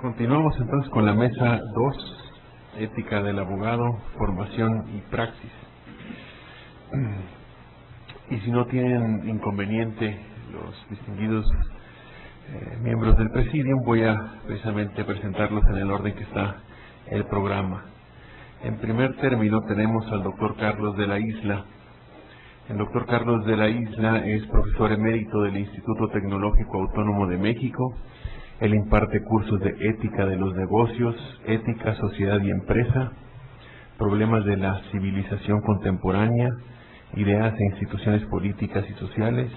Continuamos entonces con la mesa 2, ética del abogado, formación y praxis. Y si no tienen inconveniente los distinguidos miembros del Presidium, voy a precisamente presentarlos en el orden que está el programa. En primer término tenemos al doctor Carlos de la Isla. El doctor Carlos de la Isla es profesor emérito del Instituto Tecnológico Autónomo de México. Él imparte cursos de ética de los negocios, ética, sociedad y empresa, problemas de la civilización contemporánea, ideas e instituciones políticas y sociales,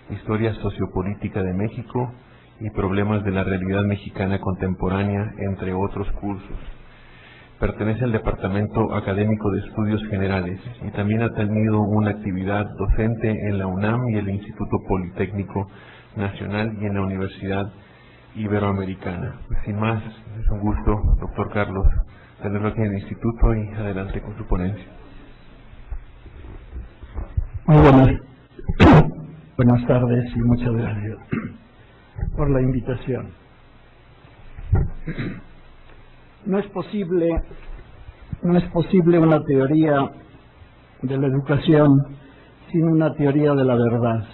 historia sociopolítica de México y problemas de la realidad mexicana contemporánea, entre otros cursos. Pertenece al Departamento Académico de Estudios Generales y también ha tenido una actividad docente en la UNAM y el Instituto Politécnico Nacional y en la Universidad Iberoamericana. Pues sin más, es un gusto, doctor Carlos, tenerlo aquí en el Instituto y adelante con su ponencia. Muy buenas tardes y muchas gracias por la invitación. No es posible una teoría de la educación sin una teoría de la verdad.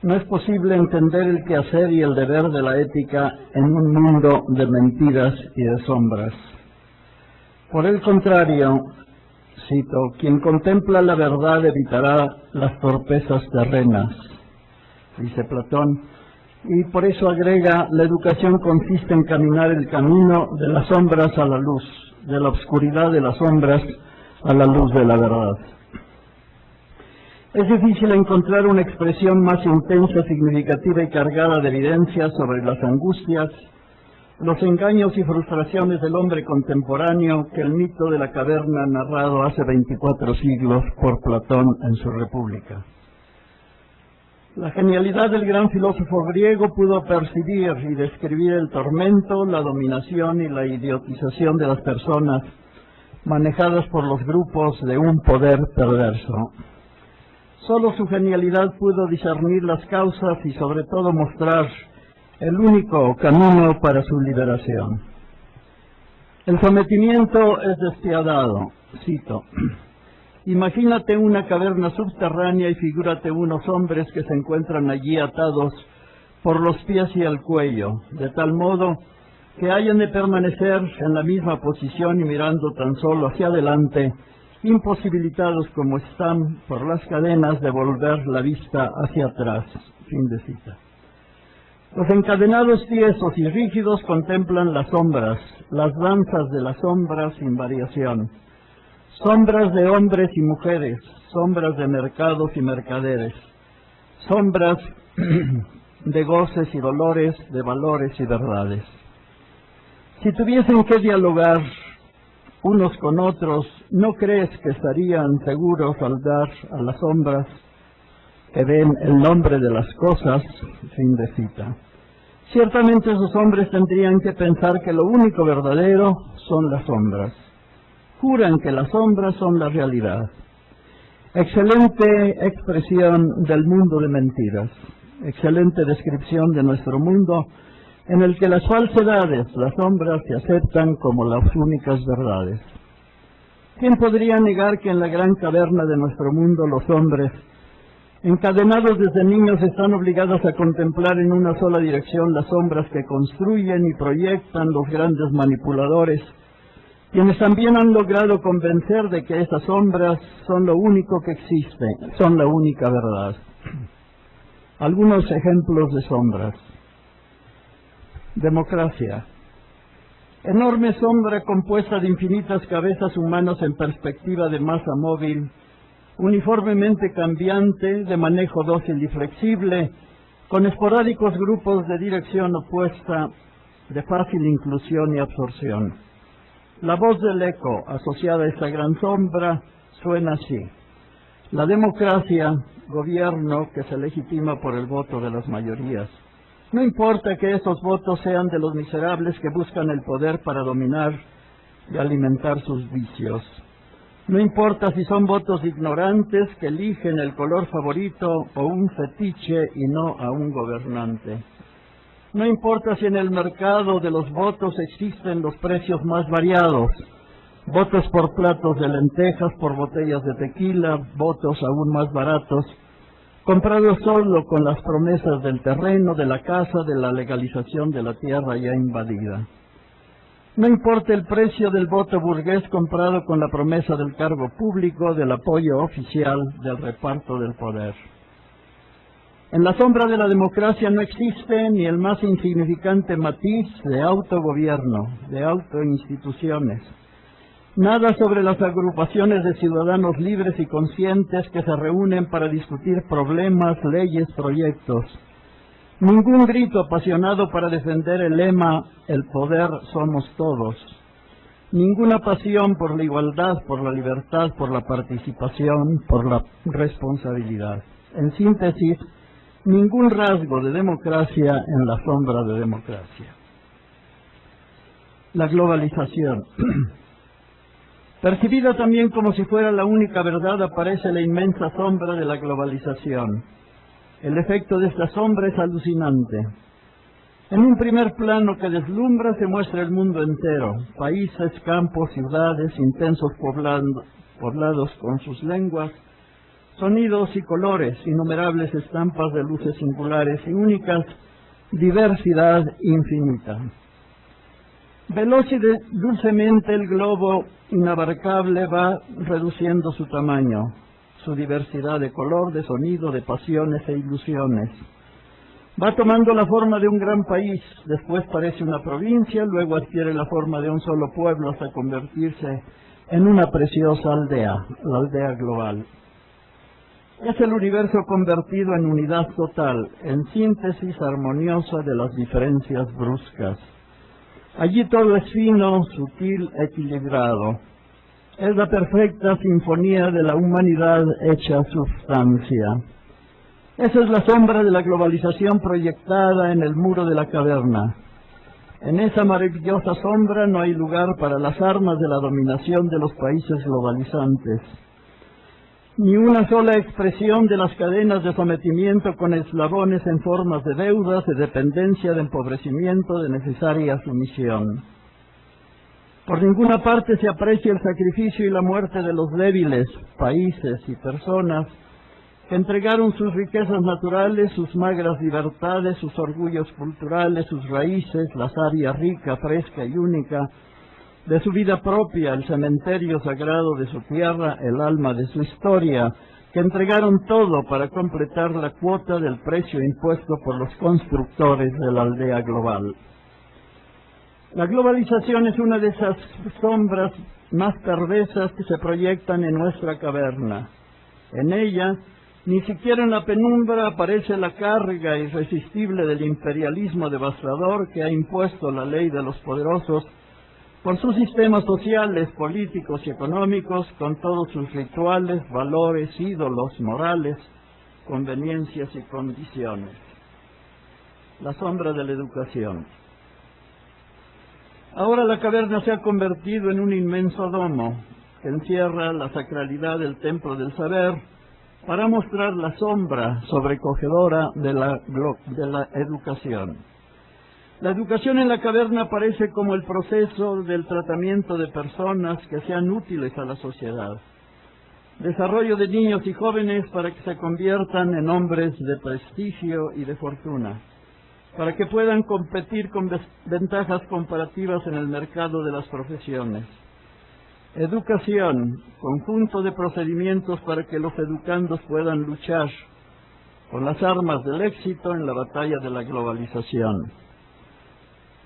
No es posible entender el quehacer y el deber de la ética en un mundo de mentiras y de sombras. Por el contrario, cito, quien contempla la verdad evitará las torpezas terrenas, dice Platón. Y por eso agrega, la educación consiste en caminar el camino de las sombras a la luz, de la oscuridad de las sombras a la luz de la verdad. Es difícil encontrar una expresión más intensa, significativa y cargada de evidencias sobre las angustias, los engaños y frustraciones del hombre contemporáneo que el mito de la caverna narrado hace 24 siglos por Platón en su República. La genialidad del gran filósofo griego pudo percibir y describir el tormento, la dominación y la idiotización de las personas manejadas por los grupos de un poder perverso. Solo su genialidad pudo discernir las causas y sobre todo mostrar el único camino para su liberación. El sometimiento es despiadado, cito. Imagínate una caverna subterránea y figúrate unos hombres que se encuentran allí atados por los pies y el cuello, de tal modo que hayan de permanecer en la misma posición y mirando tan solo hacia adelante, imposibilitados como están por las cadenas de volver la vista hacia atrás. Fin de cita. Los encadenados tiesos y rígidos contemplan las sombras, las danzas de las sombras sin variación. Sombras de hombres y mujeres, sombras de mercados y mercaderes, sombras de goces y dolores, de valores y verdades. Si tuviesen que dialogar unos con otros, ¿no crees que estarían seguros al dar a las sombras que ven el nombre de las cosas? Fin de cita. Ciertamente esos hombres tendrían que pensar que lo único verdadero son las sombras. Juran que las sombras son la realidad. Excelente expresión del mundo de mentiras. Excelente descripción de nuestro mundo en el que las falsedades, las sombras, se aceptan como las únicas verdades. ¿Quién podría negar que en la gran caverna de nuestro mundo los hombres, encadenados desde niños, están obligados a contemplar en una sola dirección las sombras que construyen y proyectan los grandes manipuladores, quienes también han logrado convencer de que esas sombras son lo único que existe, son la única verdad? Algunos ejemplos de sombras. Democracia. Enorme sombra compuesta de infinitas cabezas humanas en perspectiva de masa móvil, uniformemente cambiante, de manejo dócil y flexible, con esporádicos grupos de dirección opuesta, de fácil inclusión y absorción. La voz del eco asociada a esta gran sombra suena así. La democracia, gobierno que se legitima por el voto de las mayorías. No importa que esos votos sean de los miserables que buscan el poder para dominar y alimentar sus vicios. No importa si son votos ignorantes que eligen el color favorito o un fetiche y no a un gobernante. No importa si en el mercado de los votos existen los precios más variados, votos por platos de lentejas, por botellas de tequila, votos aún más baratos, comprados solo con las promesas del terreno, de la casa, de la legalización de la tierra ya invadida. No importa el precio del voto burgués comprado con la promesa del cargo público, del apoyo oficial, del reparto del poder. En la sombra de la democracia no existe ni el más insignificante matiz de autogobierno, de autoinstituciones. Nada sobre las agrupaciones de ciudadanos libres y conscientes que se reúnen para discutir problemas, leyes, proyectos. Ningún grito apasionado para defender el lema "el poder somos todos". Ninguna pasión por la igualdad, por la libertad, por la participación, por la responsabilidad. En síntesis, ningún rasgo de democracia en la sombra de democracia. La globalización. Percibida también como si fuera la única verdad, aparece la inmensa sombra de la globalización. El efecto de esta sombra es alucinante. En un primer plano que deslumbra se muestra el mundo entero, países, campos, ciudades, intensos poblados con sus lenguas, sonidos y colores, innumerables estampas de luces singulares y únicas, diversidad infinita. Veloz y dulcemente el globo inabarcable va reduciendo su tamaño, su diversidad de color, de sonido, de pasiones e ilusiones. Va tomando la forma de un gran país, después parece una provincia, luego adquiere la forma de un solo pueblo hasta convertirse en una preciosa aldea, la aldea global. Es el universo convertido en unidad total, en síntesis armoniosa de las diferencias bruscas. Allí todo es fino, sutil, equilibrado. Es la perfecta sinfonía de la humanidad hecha sustancia. Esa es la sombra de la globalización proyectada en el muro de la caverna. En esa maravillosa sombra no hay lugar para las armas de la dominación de los países globalizantes. Ni una sola expresión de las cadenas de sometimiento con eslabones en formas de deudas, de dependencia, de empobrecimiento, de necesaria sumisión. Por ninguna parte se aprecia el sacrificio y la muerte de los débiles, países y personas que entregaron sus riquezas naturales, sus magras libertades, sus orgullos culturales, sus raíces, la savia rica, fresca y única de su vida propia, el cementerio sagrado de su tierra, el alma de su historia, que entregaron todo para completar la cuota del precio impuesto por los constructores de la aldea global. La globalización es una de esas sombras más perversas que se proyectan en nuestra caverna. En ella, ni siquiera en la penumbra aparece la carga irresistible del imperialismo devastador que ha impuesto la ley de los poderosos por sus sistemas sociales, políticos y económicos, con todos sus rituales, valores, ídolos, morales, conveniencias y condiciones. La sombra de la educación. Ahora la caverna se ha convertido en un inmenso domo que encierra la sacralidad del templo del saber para mostrar la sombra sobrecogedora de la educación. La educación en la caverna aparece como el proceso del tratamiento de personas que sean útiles a la sociedad. Desarrollo de niños y jóvenes para que se conviertan en hombres de prestigio y de fortuna, para que puedan competir con ventajas comparativas en el mercado de las profesiones. Educación, conjunto de procedimientos para que los educandos puedan luchar con las armas del éxito en la batalla de la globalización.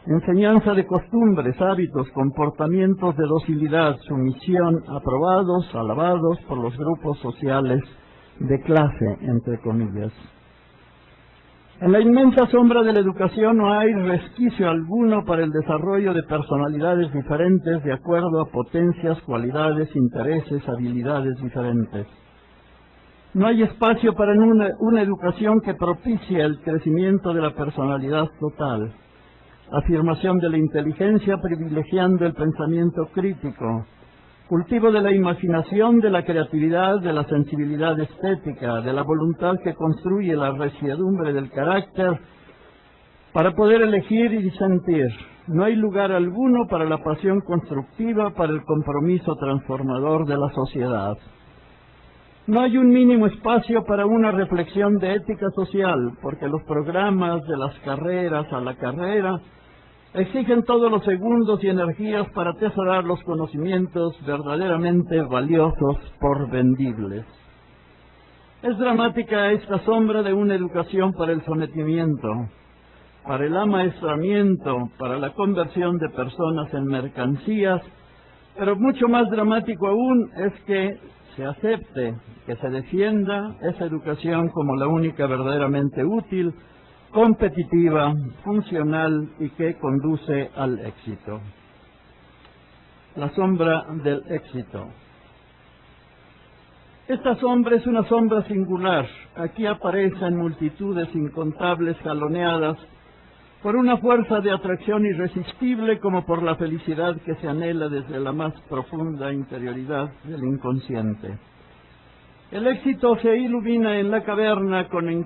Enseñanza de costumbres, hábitos, comportamientos de docilidad, sumisión, aprobados, alabados por los grupos sociales de clase, entre comillas. En la inmensa sombra de la educación no hay resquicio alguno para el desarrollo de personalidades diferentes de acuerdo a potencias, cualidades, intereses, habilidades diferentes. No hay espacio para una educación que propicie el crecimiento de la personalidad total. Afirmación de la inteligencia privilegiando el pensamiento crítico, cultivo de la imaginación, de la creatividad, de la sensibilidad estética, de la voluntad que construye la resiedumbre del carácter, para poder elegir y disentir. No hay lugar alguno para la pasión constructiva, para el compromiso transformador de la sociedad. No hay un mínimo espacio para una reflexión de ética social, porque los programas de las carreras a la carrera exigen todos los segundos y energías para atesorar los conocimientos verdaderamente valiosos por vendibles. Es dramática esta sombra de una educación para el sometimiento, para el amaestramiento, para la conversión de personas en mercancías, pero mucho más dramático aún es que se acepte, que se defienda esa educación como la única verdaderamente útil, competitiva, funcional y que conduce al éxito. La sombra del éxito. Esta sombra es una sombra singular. Aquí aparecen multitudes incontables jaloneadas por una fuerza de atracción irresistible como por la felicidad que se anhela desde la más profunda interioridad del inconsciente. El éxito se ilumina en la caverna con el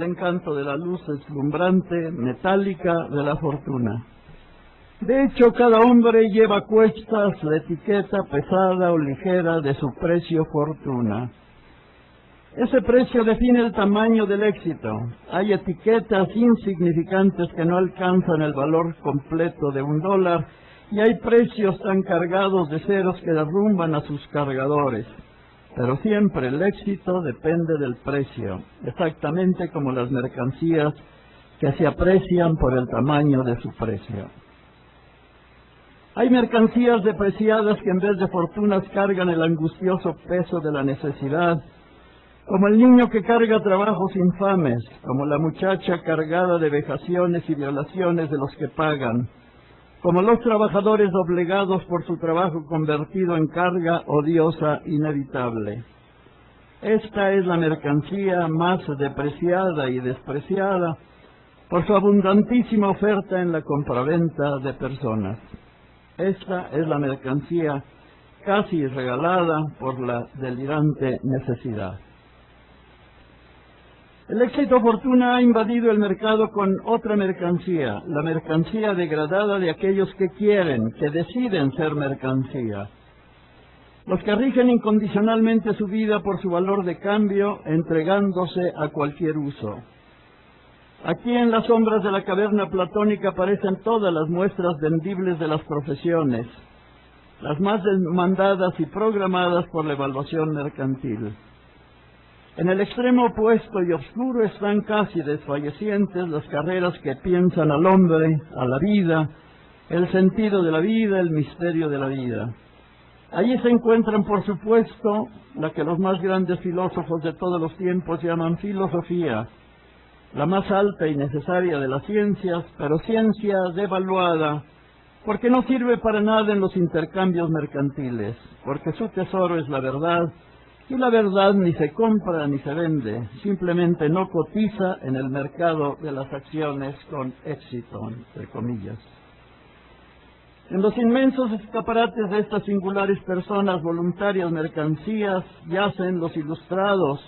encanto de la luz deslumbrante, metálica de la fortuna. De hecho, cada hombre lleva a cuestas la etiqueta pesada o ligera de su precio fortuna. Ese precio define el tamaño del éxito. Hay etiquetas insignificantes que no alcanzan el valor completo de $1 y hay precios tan cargados de ceros que derrumban a sus cargadores. Pero siempre el éxito depende del precio, exactamente como las mercancías que se aprecian por el tamaño de su precio. Hay mercancías depreciadas que en vez de fortunas cargan el angustioso peso de la necesidad, como el niño que carga trabajos infames, como la muchacha cargada de vejaciones y violaciones de los que pagan, como los trabajadores doblegados por su trabajo convertido en carga odiosa inevitable. Esta es la mercancía más depreciada y despreciada por su abundantísima oferta en la compraventa de personas. Esta es la mercancía casi regalada por la delirante necesidad. El éxito fortuna ha invadido el mercado con otra mercancía, la mercancía degradada de aquellos que quieren, que deciden ser mercancía. Los que rigen incondicionalmente su vida por su valor de cambio, entregándose a cualquier uso. Aquí en las sombras de la caverna platónica aparecen todas las muestras vendibles de las profesiones, las más demandadas y programadas por la evaluación mercantil. En el extremo opuesto y oscuro están casi desfallecientes las carreras que piensan al hombre, a la vida, el sentido de la vida, el misterio de la vida. Allí se encuentran, por supuesto, la que los más grandes filósofos de todos los tiempos llaman filosofía, la más alta y necesaria de las ciencias, pero ciencia devaluada, porque no sirve para nada en los intercambios mercantiles, porque su tesoro es la verdad, y la verdad ni se compra ni se vende, simplemente no cotiza en el mercado de las acciones con éxito, entre comillas. En los inmensos escaparates de estas singulares personas voluntarias mercancías yacen los ilustrados,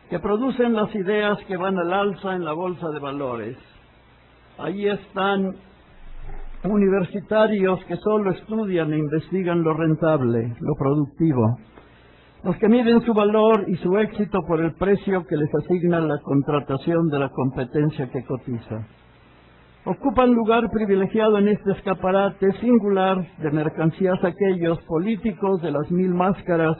que producen las ideas que van al alza en la bolsa de valores. Allí están universitarios que solo estudian e investigan lo rentable, lo productivo, los que miden su valor y su éxito por el precio que les asigna la contratación de la competencia que cotiza. Ocupan lugar privilegiado en este escaparate singular de mercancías aquellos políticos de las 1000 máscaras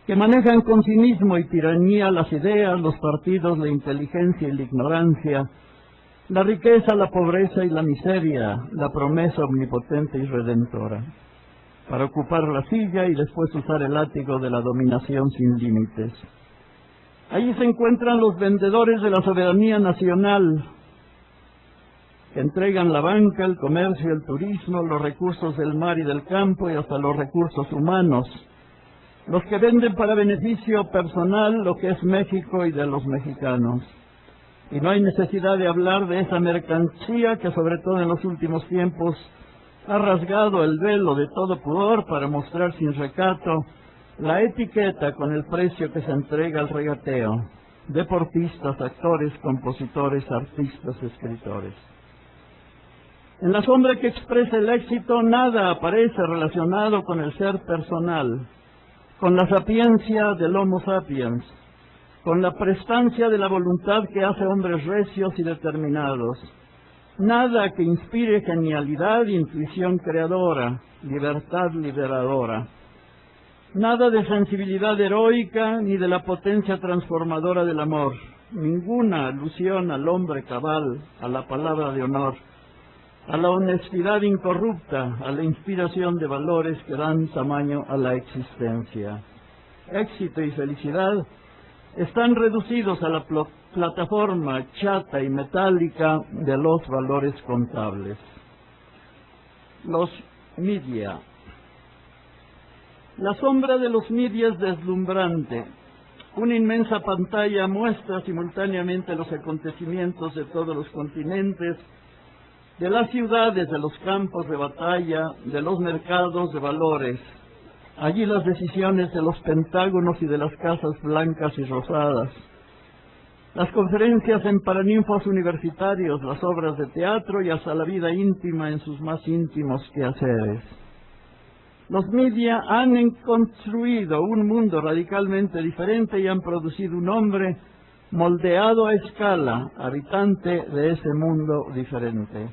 que manejan con cinismo y tiranía las ideas, los partidos, la inteligencia y la ignorancia, la riqueza, la pobreza y la miseria, la promesa omnipotente y redentora, para ocupar la silla y después usar el látigo de la dominación sin límites. Allí se encuentran los vendedores de la soberanía nacional, que entregan la banca, el comercio, el turismo, los recursos del mar y del campo y hasta los recursos humanos, los que venden para beneficio personal lo que es México y de los mexicanos. Y no hay necesidad de hablar de esa mercancía que sobre todo en los últimos tiempos ha rasgado el velo de todo pudor para mostrar sin recato la etiqueta con el precio que se entrega al regateo. deportistas, actores, compositores, artistas, escritores. En la sombra que expresa el éxito, nada aparece relacionado con el ser personal, con la sapiencia del Homo sapiens, con la prestancia de la voluntad que hace hombres recios y determinados. Nada que inspire genialidad, intuición creadora, libertad liberadora. Nada de sensibilidad heroica ni de la potencia transformadora del amor. Ninguna alusión al hombre cabal, a la palabra de honor, a la honestidad incorrupta, a la inspiración de valores que dan tamaño a la existencia. Éxito y felicidad están reducidos a la plataforma chata y metálica de los valores contables. Los media. La sombra de los media es deslumbrante. Una inmensa pantalla muestra simultáneamente los acontecimientos de todos los continentes, de las ciudades, de los campos de batalla, de los mercados de valores. Allí las decisiones de los pentágonos y de las casas blancas y rosadas. Las conferencias en paraninfos universitarios, las obras de teatro y hasta la vida íntima en sus más íntimos quehaceres. Los media han construido un mundo radicalmente diferente y han producido un hombre moldeado a escala, habitante de ese mundo diferente.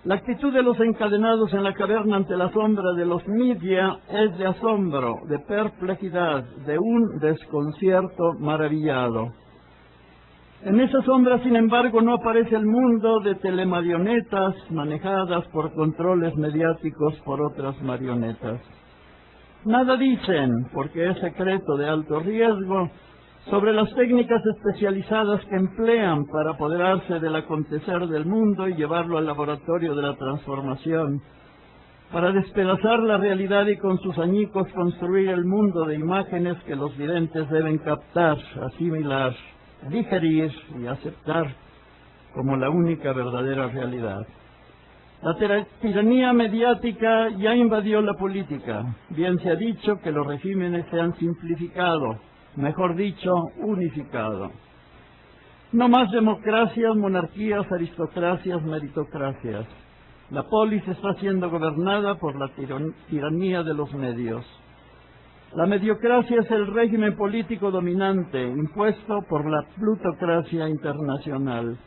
La actitud de los encadenados en la caverna ante la sombra de los media es de asombro, de perplejidad, de un desconcierto maravillado. En esa sombra, sin embargo, no aparece el mundo de telemarionetas manejadas por controles mediáticos por otras marionetas. Nada dicen, porque es secreto de alto riesgo, sobre las técnicas especializadas que emplean para apoderarse del acontecer del mundo y llevarlo al laboratorio de la transformación, para despedazar la realidad y con sus añicos construir el mundo de imágenes que los videntes deben captar, asimilar, digerir y aceptar como la única verdadera realidad. La tiranía mediática ya invadió la política. Bien se ha dicho que los regímenes se han simplificado, mejor dicho, unificado. No más democracias, monarquías, aristocracias, meritocracias. La polis está siendo gobernada por la tiranía de los medios. La mediocracia es el régimen político dominante, impuesto por la plutocracia internacional.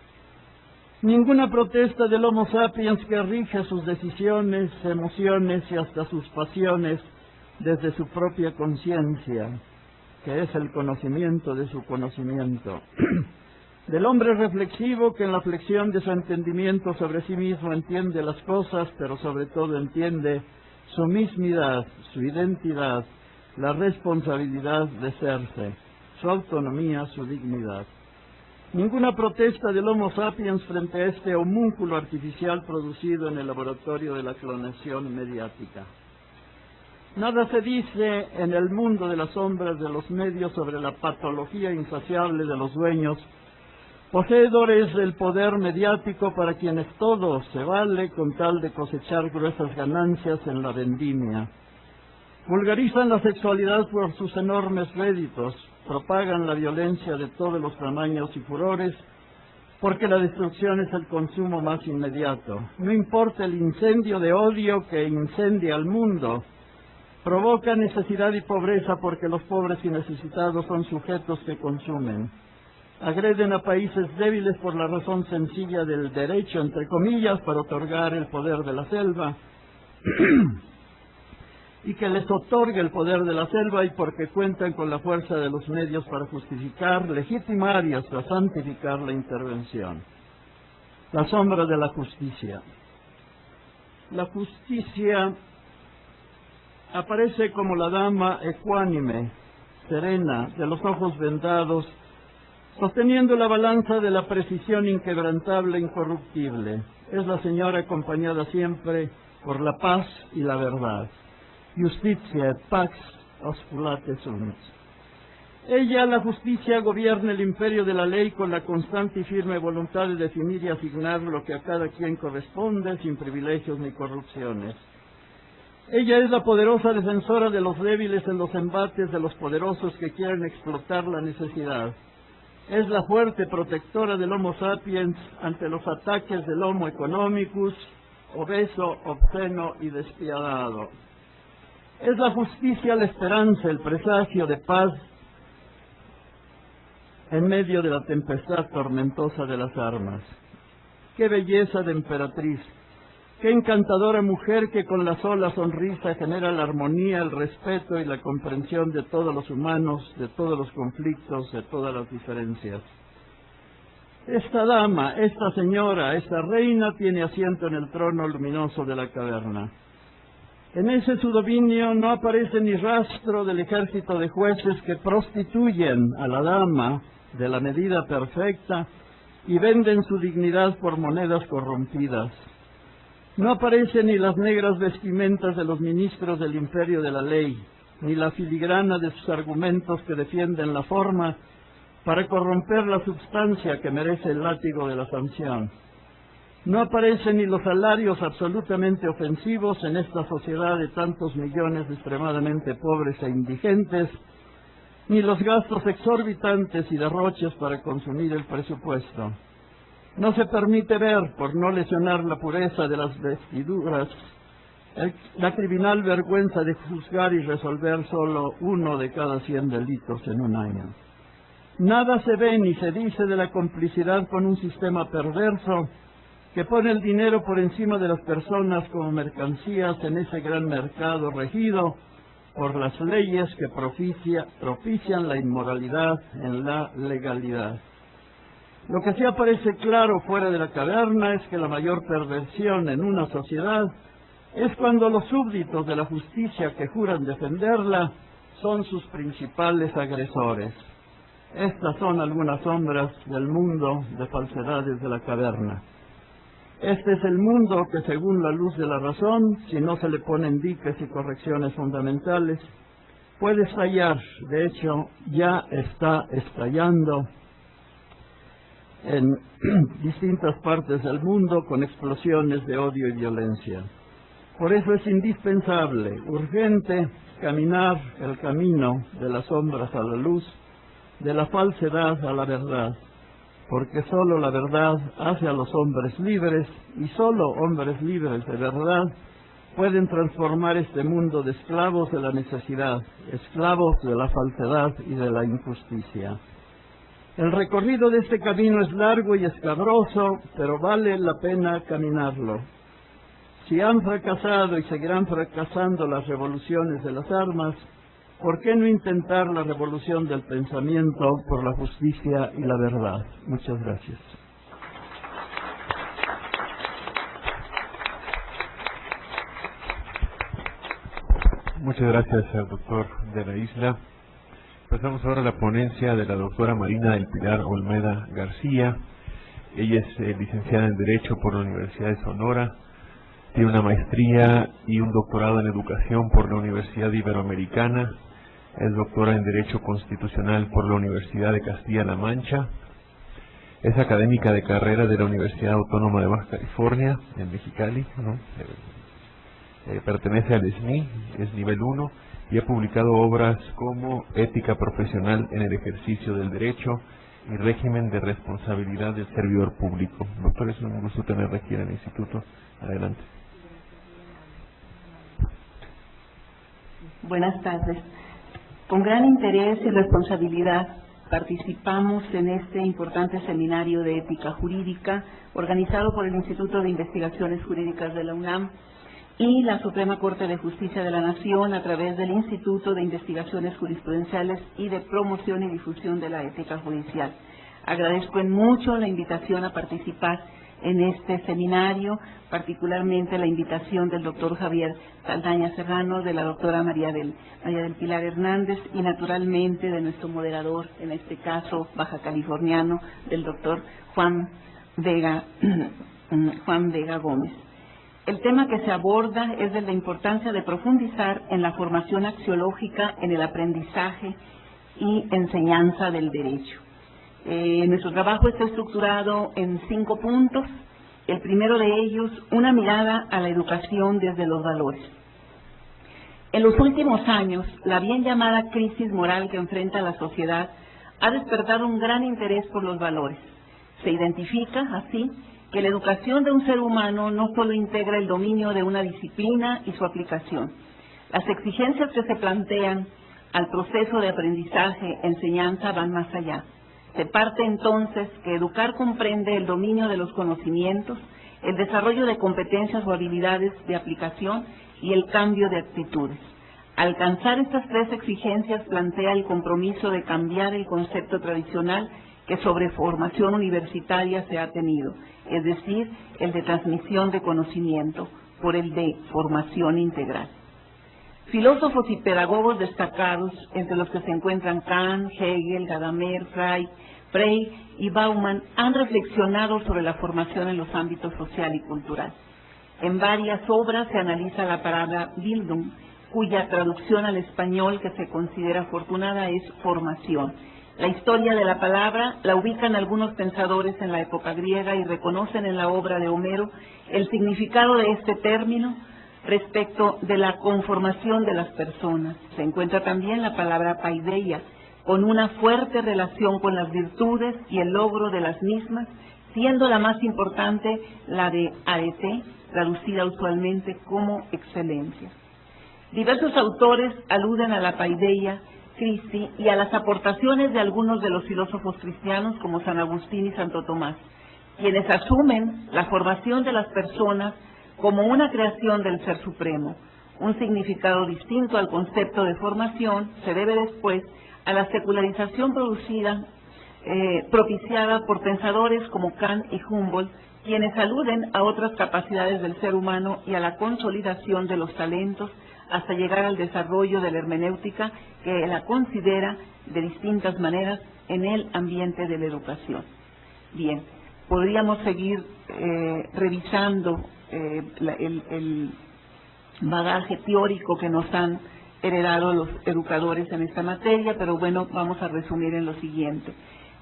Ninguna protesta del Homo sapiens que rige sus decisiones, emociones y hasta sus pasiones desde su propia conciencia, que es el conocimiento de su conocimiento. Del hombre reflexivo que en la flexión de su entendimiento sobre sí mismo entiende las cosas, pero sobre todo entiende su mismidad, su identidad, la responsabilidad de serse, su autonomía, su dignidad. Ninguna protesta del Homo sapiens frente a este homúnculo artificial producido en el laboratorio de la clonación mediática. Nada se dice en el mundo de las sombras de los medios sobre la patología insaciable de los dueños, poseedores del poder mediático para quienes todo se vale con tal de cosechar gruesas ganancias en la vendimia. Vulgarizan la sexualidad por sus enormes réditos, propagan la violencia de todos los tamaños y furores, porque la destrucción es el consumo más inmediato. No importa el incendio de odio que incendia al mundo, provoca necesidad y pobreza porque los pobres y necesitados son sujetos que consumen. Agreden a países débiles por la razón sencilla del derecho, entre comillas, para otorgar el poder de la selva, y que les otorgue el poder de la selva y porque cuentan con la fuerza de los medios para justificar, legitimar y hasta santificar la intervención. La sombra de la justicia. La justicia aparece como la dama ecuánime, serena, de los ojos vendados, sosteniendo la balanza de la precisión inquebrantable e incorruptible. Es la señora acompañada siempre por la paz y la verdad. Justitia et pax osculate sunt. Ella, la justicia, gobierna el imperio de la ley con la constante y firme voluntad de definir y asignar lo que a cada quien corresponde, sin privilegios ni corrupciones. Ella es la poderosa defensora de los débiles en los embates de los poderosos que quieren explotar la necesidad. Es la fuerte protectora del Homo sapiens ante los ataques del Homo economicus, obeso, obsceno y despiadado. Es la justicia, la esperanza, el presagio de paz en medio de la tempestad tormentosa de las armas. ¡Qué belleza de emperatriz! ¡Qué encantadora mujer que con la sola sonrisa genera la armonía, el respeto y la comprensión de todos los humanos, de todos los conflictos, de todas las diferencias! Esta dama, esta señora, esta reina tiene asiento en el trono luminoso de la caverna. En ese su dominio no aparece ni rastro del ejército de jueces que prostituyen a la dama de la medida perfecta y venden su dignidad por monedas corrompidas. No aparecen ni las negras vestimentas de los ministros del imperio de la ley, ni la filigrana de sus argumentos que defienden la forma para corromper la substancia que merece el látigo de la sanción. No aparecen ni los salarios absolutamente ofensivos en esta sociedad de tantos millones de extremadamente pobres e indigentes, ni los gastos exorbitantes y derroches para consumir el presupuesto. No se permite ver, por no lesionar la pureza de las vestiduras, la criminal vergüenza de juzgar y resolver solo 1 de cada 100 delitos en un año. Nada se ve ni se dice de la complicidad con un sistema perverso que pone el dinero por encima de las personas como mercancías en ese gran mercado regido por las leyes que propician la inmoralidad en la legalidad. Lo que sí aparece claro fuera de la caverna es que la mayor perversión en una sociedad es cuando los súbditos de la justicia que juran defenderla son sus principales agresores. Estas son algunas sombras del mundo de falsedades de la caverna. Este es el mundo que, según la luz de la razón, si no se le ponen diques y correcciones fundamentales, puede estallar. De hecho, ya está estallando en distintas partes del mundo con explosiones de odio y violencia. Por eso es indispensable, urgente, caminar el camino de las sombras a la luz, de la falsedad a la verdad, porque solo la verdad hace a los hombres libres, y solo hombres libres de verdad pueden transformar este mundo de esclavos de la necesidad, esclavos de la falsedad y de la injusticia. El recorrido de este camino es largo y escabroso, pero vale la pena caminarlo. Si han fracasado y seguirán fracasando las revoluciones de las armas, ¿por qué no intentar la revolución del pensamiento por la justicia y la verdad? Muchas gracias. Muchas gracias al doctor de la Isla. Pasamos ahora a la ponencia de la doctora Marina del Pilar Olmeda García. Ella es licenciada en Derecho por la Universidad de Sonora, tiene una maestría y un doctorado en Educación por la Universidad Iberoamericana, es doctora en Derecho Constitucional por la Universidad de Castilla-La Mancha, es académica de carrera de la Universidad Autónoma de Baja California, en Mexicali, ¿no? Pertenece al SNI, es nivel 1, y ha publicado obras como Ética Profesional en el Ejercicio del Derecho y Régimen de Responsabilidad del Servidor Público. Doctor, es un gusto tenerla aquí en el Instituto. Adelante. Buenas tardes. Con gran interés y responsabilidad participamos en este importante seminario de ética jurídica organizado por el Instituto de Investigaciones Jurídicas de la UNAM y la Suprema Corte de Justicia de la Nación a través del Instituto de Investigaciones Jurisprudenciales y de Promoción y Difusión de la Ética Judicial. Agradezco en mucho la invitación a participar en este seminario, particularmente la invitación del doctor Javier Saldaña Serrano, de la doctora María del Pilar Hernández y naturalmente de nuestro moderador, en este caso baja californiano, del doctor Juan Vega Gómez. El tema que se aborda es de la importancia de profundizar en la formación axiológica, en el aprendizaje y enseñanza del derecho. Nuestro trabajo está estructurado en 5 puntos. El primero de ellos, una mirada a la educación desde los valores. En los últimos años, la bien llamada crisis moral que enfrenta la sociedad ha despertado un gran interés por los valores. Se identifica, así, que la educación de un ser humano no solo integra el dominio de una disciplina y su aplicación. Las exigencias que se plantean al proceso de aprendizaje, enseñanza, van más allá. Se parte entonces que educar comprende el dominio de los conocimientos, el desarrollo de competencias o habilidades de aplicación y el cambio de actitudes. Alcanzar estas tres exigencias plantea el compromiso de cambiar el concepto tradicional que sobre formación universitaria se ha tenido, es decir, el de transmisión de conocimiento, por el de formación integral. Filósofos y pedagogos destacados, entre los que se encuentran Kant, Hegel, Gadamer, Frey y Bauman, han reflexionado sobre la formación en los ámbitos social y cultural. En varias obras se analiza la palabra Bildung, cuya traducción al español que se considera afortunada es formación. La historia de la palabra la ubican algunos pensadores en la época griega y reconocen en la obra de Homero el significado de este término respecto de la conformación de las personas. Se encuentra también la palabra paideia, con una fuerte relación con las virtudes y el logro de las mismas, siendo la más importante la de arete, traducida usualmente como excelencia. Diversos autores aluden a la paideia Christi y a las aportaciones de algunos de los filósofos cristianos como San Agustín y Santo Tomás, quienes asumen la formación de las personas como una creación del Ser Supremo. Un significado distinto al concepto de formación se debe después a la secularización propiciada por pensadores como Kant y Humboldt, quienes aluden a otras capacidades del ser humano y a la consolidación de los talentos hasta llegar al desarrollo de la hermenéutica, que la considera de distintas maneras en el ambiente de la educación. Bien, podríamos seguir revisando el bagaje teórico que nos han heredado los educadores en esta materia, pero bueno, vamos a resumir en lo siguiente.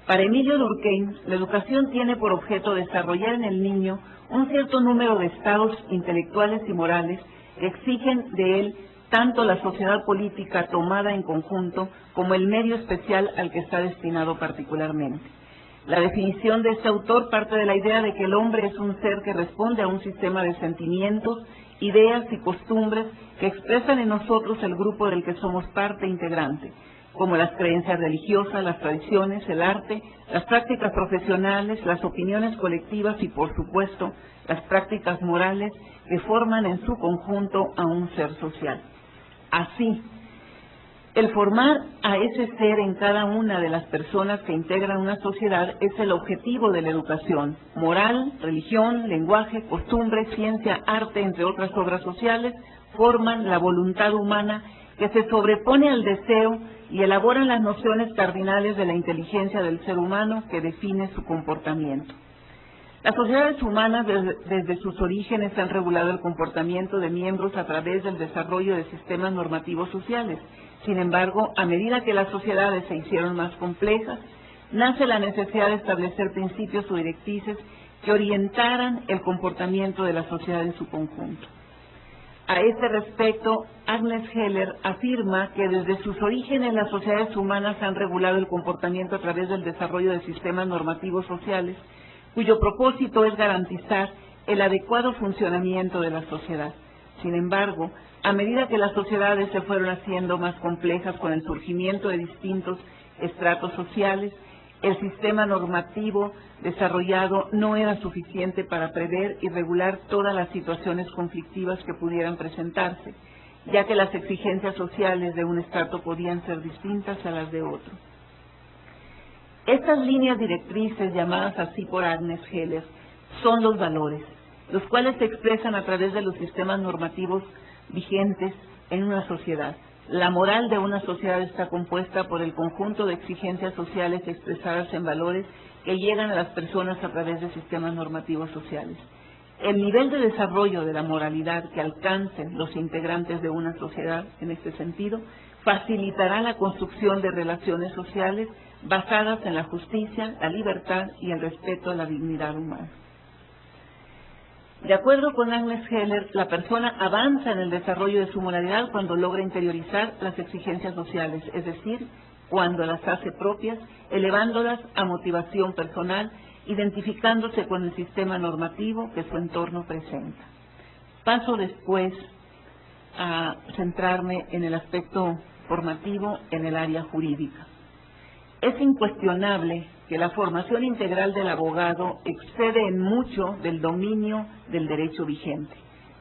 Para Emilio Durkheim, la educación tiene por objeto desarrollar en el niño un cierto número de estados intelectuales y morales que exigen de él tanto la sociedad política tomada en conjunto como el medio especial al que está destinado particularmente. La definición de este autor parte de la idea de que el hombre es un ser que responde a un sistema de sentimientos, ideas y costumbres que expresan en nosotros el grupo del que somos parte integrante, como las creencias religiosas, las tradiciones, el arte, las prácticas profesionales, las opiniones colectivas y, por supuesto, las prácticas morales que forman en su conjunto a un ser social. Así, el formar a ese ser en cada una de las personas que integran una sociedad es el objetivo de la educación. Moral, religión, lenguaje, costumbre, ciencia, arte, entre otras obras sociales, forman la voluntad humana que se sobrepone al deseo y elaboran las nociones cardinales de la inteligencia del ser humano que define su comportamiento. Las sociedades humanas desde sus orígenes han regulado el comportamiento de miembros a través del desarrollo de sistemas normativos sociales. Sin embargo, a medida que las sociedades se hicieron más complejas, nace la necesidad de establecer principios o directrices que orientaran el comportamiento de la sociedad en su conjunto. A este respecto, Agnes Heller afirma que desde sus orígenes las sociedades humanas han regulado el comportamiento a través del desarrollo de sistemas normativos sociales, cuyo propósito es garantizar el adecuado funcionamiento de la sociedad. Sin embargo, a medida que las sociedades se fueron haciendo más complejas con el surgimiento de distintos estratos sociales, el sistema normativo desarrollado no era suficiente para prever y regular todas las situaciones conflictivas que pudieran presentarse, ya que las exigencias sociales de un estrato podían ser distintas a las de otro. Estas líneas directrices, llamadas así por Agnes Heller, son los valores, los cuales se expresan a través de los sistemas normativos vigentes en una sociedad. La moral de una sociedad está compuesta por el conjunto de exigencias sociales expresadas en valores que llegan a las personas a través de sistemas normativos sociales. El nivel de desarrollo de la moralidad que alcancen los integrantes de una sociedad, en este sentido, facilitará la construcción de relaciones sociales basadas en la justicia, la libertad y el respeto a la dignidad humana. De acuerdo con Agnes Heller, la persona avanza en el desarrollo de su moralidad cuando logra interiorizar las exigencias sociales, es decir, cuando las hace propias, elevándolas a motivación personal, identificándose con el sistema normativo que su entorno presenta. Paso después a centrarme en el aspecto formativo en el área jurídica. Es incuestionable que la formación integral del abogado excede en mucho del dominio del derecho vigente.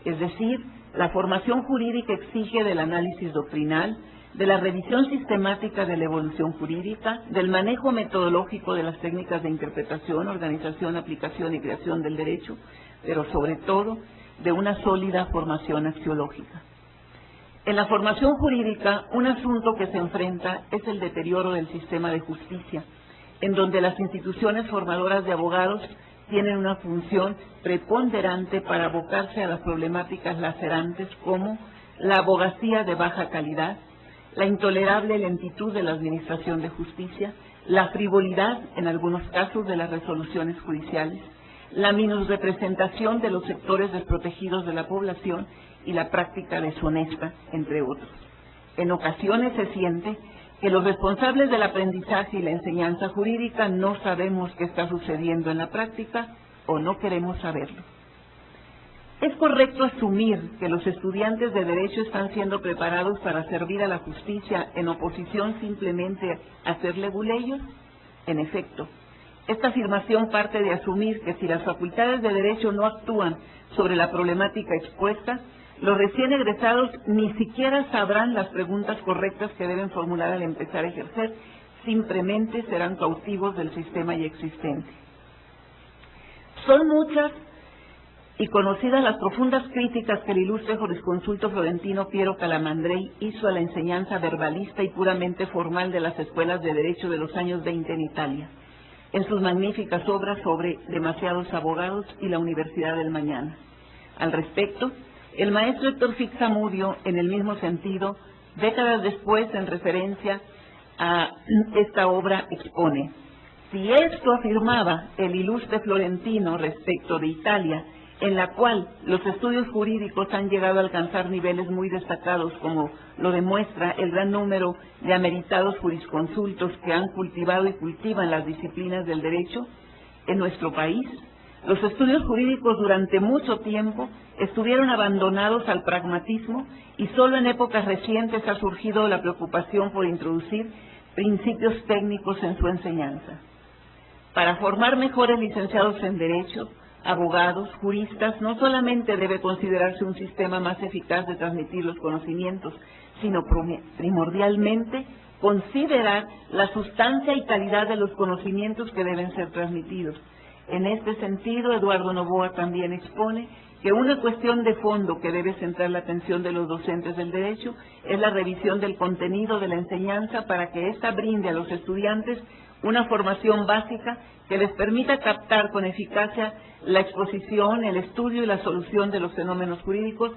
Es decir, la formación jurídica exige del análisis doctrinal, de la revisión sistemática de la evolución jurídica, del manejo metodológico de las técnicas de interpretación, organización, aplicación y creación del derecho, pero sobre todo de una sólida formación axiológica. En la formación jurídica, un asunto que se enfrenta es el deterioro del sistema de justicia, en donde las instituciones formadoras de abogados tienen una función preponderante para abocarse a las problemáticas lacerantes como la abogacía de baja calidad, la intolerable lentitud de la administración de justicia, la frivolidad en algunos casos de las resoluciones judiciales, la minusrepresentación de los sectores desprotegidos de la población y la práctica deshonesta, entre otros. En ocasiones se siente que los responsables del aprendizaje y la enseñanza jurídica no sabemos qué está sucediendo en la práctica o no queremos saberlo. ¿Es correcto asumir que los estudiantes de Derecho están siendo preparados para servir a la justicia en oposición simplemente a ser leguleyos? En efecto, esta afirmación parte de asumir que si las facultades de Derecho no actúan sobre la problemática expuesta, los recién egresados ni siquiera sabrán las preguntas correctas que deben formular al empezar a ejercer, simplemente serán cautivos del sistema ya existente. Son muchas y conocidas las profundas críticas que el ilustre jurisconsulto florentino Piero Calamandrei hizo a la enseñanza verbalista y puramente formal de las escuelas de Derecho de los años 20 en Italia, en sus magníficas obras sobre Demasiados abogados y la Universidad del Mañana. Al respecto, el maestro Héctor Fix Zamudio, en el mismo sentido, décadas después, en referencia a esta obra, expone: si esto afirmaba el ilustre florentino respecto de Italia, en la cual los estudios jurídicos han llegado a alcanzar niveles muy destacados, como lo demuestra el gran número de ameritados jurisconsultos que han cultivado y cultivan las disciplinas del derecho, en nuestro país, los estudios jurídicos durante mucho tiempo estuvieron abandonados al pragmatismo y solo en épocas recientes ha surgido la preocupación por introducir principios técnicos en su enseñanza. Para formar mejores licenciados en Derecho, abogados, juristas, no solamente debe considerarse un sistema más eficaz de transmitir los conocimientos, sino primordialmente considerar la sustancia y calidad de los conocimientos que deben ser transmitidos. En este sentido, Eduardo Novoa también expone que una cuestión de fondo que debe centrar la atención de los docentes del derecho es la revisión del contenido de la enseñanza para que ésta brinde a los estudiantes una formación básica que les permita captar con eficacia la exposición, el estudio y la solución de los fenómenos jurídicos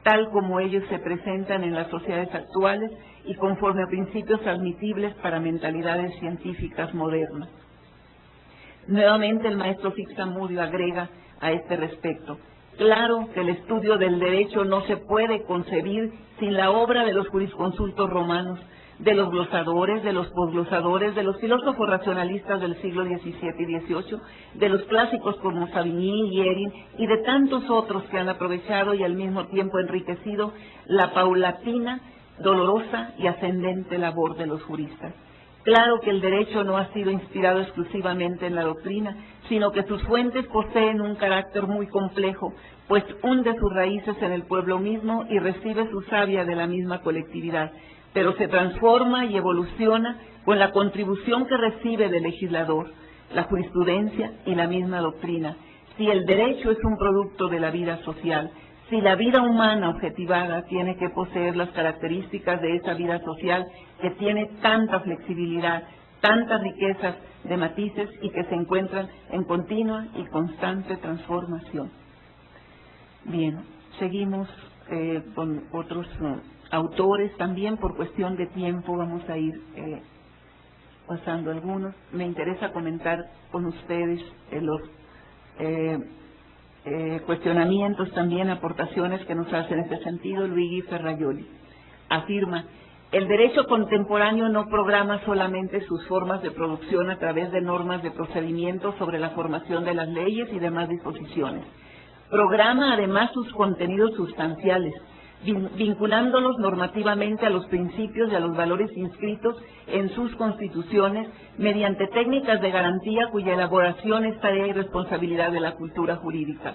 tal como ellos se presentan en las sociedades actuales y conforme a principios admisibles para mentalidades científicas modernas. Nuevamente el maestro Fix Zamudio agrega a este respecto: claro que el estudio del derecho no se puede concebir sin la obra de los jurisconsultos romanos, de los glosadores, de los posglosadores, de los filósofos racionalistas del siglo XVII y XVIII, de los clásicos como Savigny y Hérin y de tantos otros que han aprovechado y al mismo tiempo enriquecido la paulatina, dolorosa y ascendente labor de los juristas. Claro que el derecho no ha sido inspirado exclusivamente en la doctrina, sino que sus fuentes poseen un carácter muy complejo, pues hunde sus raíces en el pueblo mismo y recibe su savia de la misma colectividad, pero se transforma y evoluciona con la contribución que recibe del legislador, la jurisprudencia y la misma doctrina. Si el derecho es un producto de la vida social, si la vida humana objetivada tiene que poseer las características de esa vida social que tiene tanta flexibilidad, tantas riquezas de matices y que se encuentran en continua y constante transformación. Bien, seguimos con otros autores también. Por cuestión de tiempo vamos a ir pasando algunos. Me interesa comentar con ustedes los cuestionamientos, también aportaciones que nos hacen en este sentido. Luigi Ferraioli afirma El derecho contemporáneo no programa solamente sus formas de producción a través de normas de procedimiento sobre la formación de las leyes y demás disposiciones. Programa además sus contenidos sustanciales, vinculándolos normativamente a los principios y a los valores inscritos en sus constituciones mediante técnicas de garantía cuya elaboración es tarea y responsabilidad de la cultura jurídica.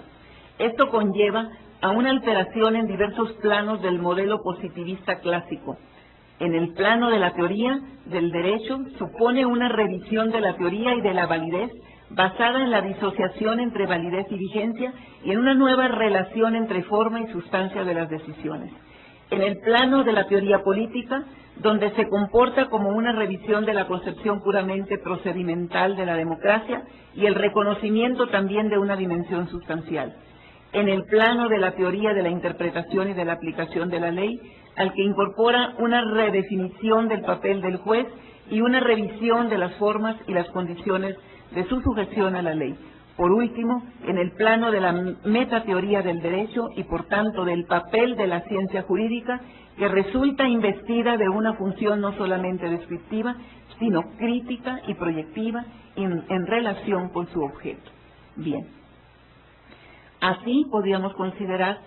Esto conlleva a una alteración en diversos planos del modelo positivista clásico. En el plano de la teoría del derecho supone una revisión de la teoría y de la validez basada en la disociación entre validez y vigencia y en una nueva relación entre forma y sustancia de las decisiones. En el plano de la teoría política, donde se comporta como una revisión de la concepción puramente procedimental de la democracia y el reconocimiento también de una dimensión sustancial. En el plano de la teoría de la interpretación y de la aplicación de la ley, al que incorpora una redefinición del papel del juez y una revisión de las formas y las condiciones de su sujeción a la ley. Por último, en el plano de la metateoría del derecho y por tanto del papel de la ciencia jurídica, que resulta investida de una función no solamente descriptiva, sino crítica y proyectiva en relación con su objeto. Bien. Así podríamos considerar,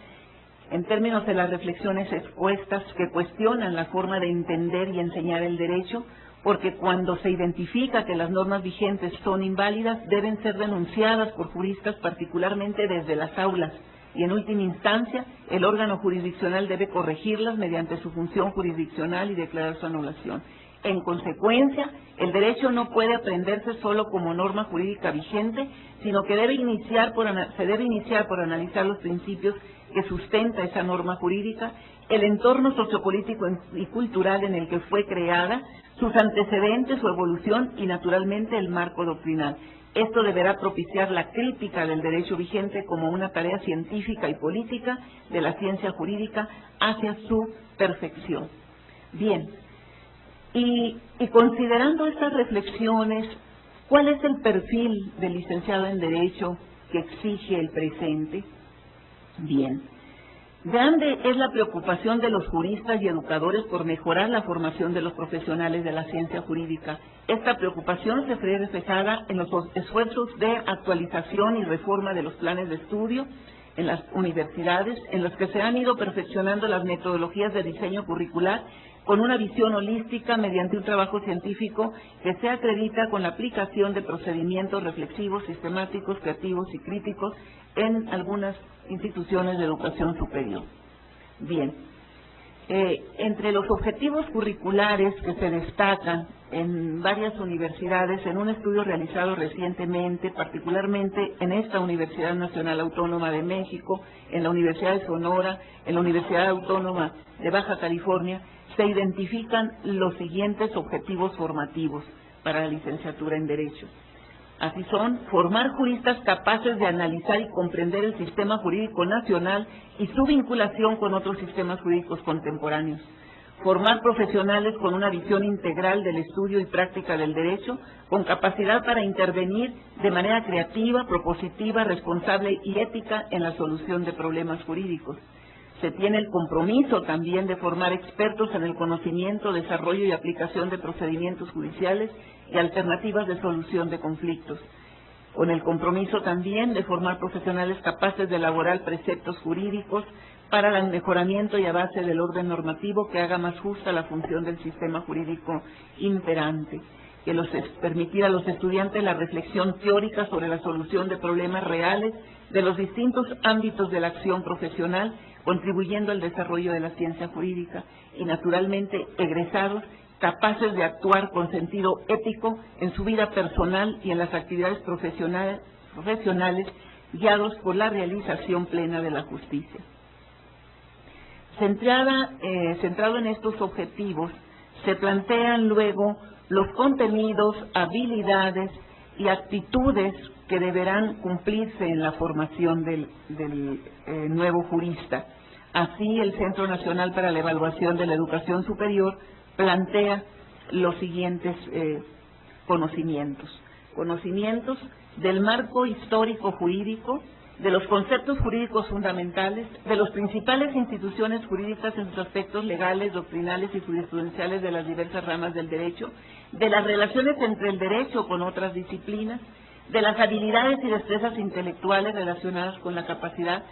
en términos de las reflexiones expuestas que cuestionan la forma de entender y enseñar el derecho, porque cuando se identifica que las normas vigentes son inválidas, deben ser denunciadas por juristas particularmente desde las aulas, y en última instancia, el órgano jurisdiccional debe corregirlas mediante su función jurisdiccional y declarar su anulación. En consecuencia, el derecho no puede aprenderse solo como norma jurídica vigente, sino que se debe iniciar por analizar los principios que sustenta esa norma jurídica, el entorno sociopolítico y cultural en el que fue creada, sus antecedentes, su evolución y naturalmente el marco doctrinal. Esto deberá propiciar la crítica del derecho vigente como una tarea científica y política de la ciencia jurídica hacia su perfección. Bien, y considerando estas reflexiones, ¿cuál es el perfil del licenciado en Derecho que exige el presente? Bien. Grande es la preocupación de los juristas y educadores por mejorar la formación de los profesionales de la ciencia jurídica. Esta preocupación se ve reflejada en los esfuerzos de actualización y reforma de los planes de estudio en las universidades, en los que se han ido perfeccionando las metodologías de diseño curricular con una visión holística mediante un trabajo científico que se acredita con la aplicación de procedimientos reflexivos, sistemáticos, creativos y críticos en algunas instituciones de educación superior. Bien, entre los objetivos curriculares que se destacan en varias universidades, en un estudio realizado recientemente, particularmente en esta Universidad Nacional Autónoma de México, en la Universidad de Sonora, en la Universidad Autónoma de Baja California, se identifican los siguientes objetivos formativos para la licenciatura en Derecho. Así son: formar juristas capaces de analizar y comprender el sistema jurídico nacional y su vinculación con otros sistemas jurídicos contemporáneos. Formar profesionales con una visión integral del estudio y práctica del derecho, con capacidad para intervenir de manera creativa, propositiva, responsable y ética en la solución de problemas jurídicos. Se tiene el compromiso también de formar expertos en el conocimiento, desarrollo y aplicación de procedimientos judiciales y alternativas de solución de conflictos. Con el compromiso también de formar profesionales capaces de elaborar preceptos jurídicos para el mejoramiento y avance del orden normativo que haga más justa la función del sistema jurídico imperante, que permitir a los estudiantes la reflexión teórica sobre la solución de problemas reales de los distintos ámbitos de la acción profesional, contribuyendo al desarrollo de la ciencia jurídica, y naturalmente egresados capaces de actuar con sentido ético en su vida personal y en las actividades profesionales, guiados por la realización plena de la justicia. Centrado en estos objetivos, se plantean luego los contenidos, habilidades y actitudes que deberán cumplirse en la formación del nuevo jurista. Así, el Centro Nacional para la Evaluación de la Educación Superior plantea los siguientes conocimientos. Conocimientos del marco histórico jurídico de los conceptos jurídicos fundamentales, de las principales instituciones jurídicas en sus aspectos legales, doctrinales y jurisprudenciales de las diversas ramas del derecho, de las relaciones entre el derecho con otras disciplinas, de las habilidades y destrezas intelectuales relacionadas con la capacidad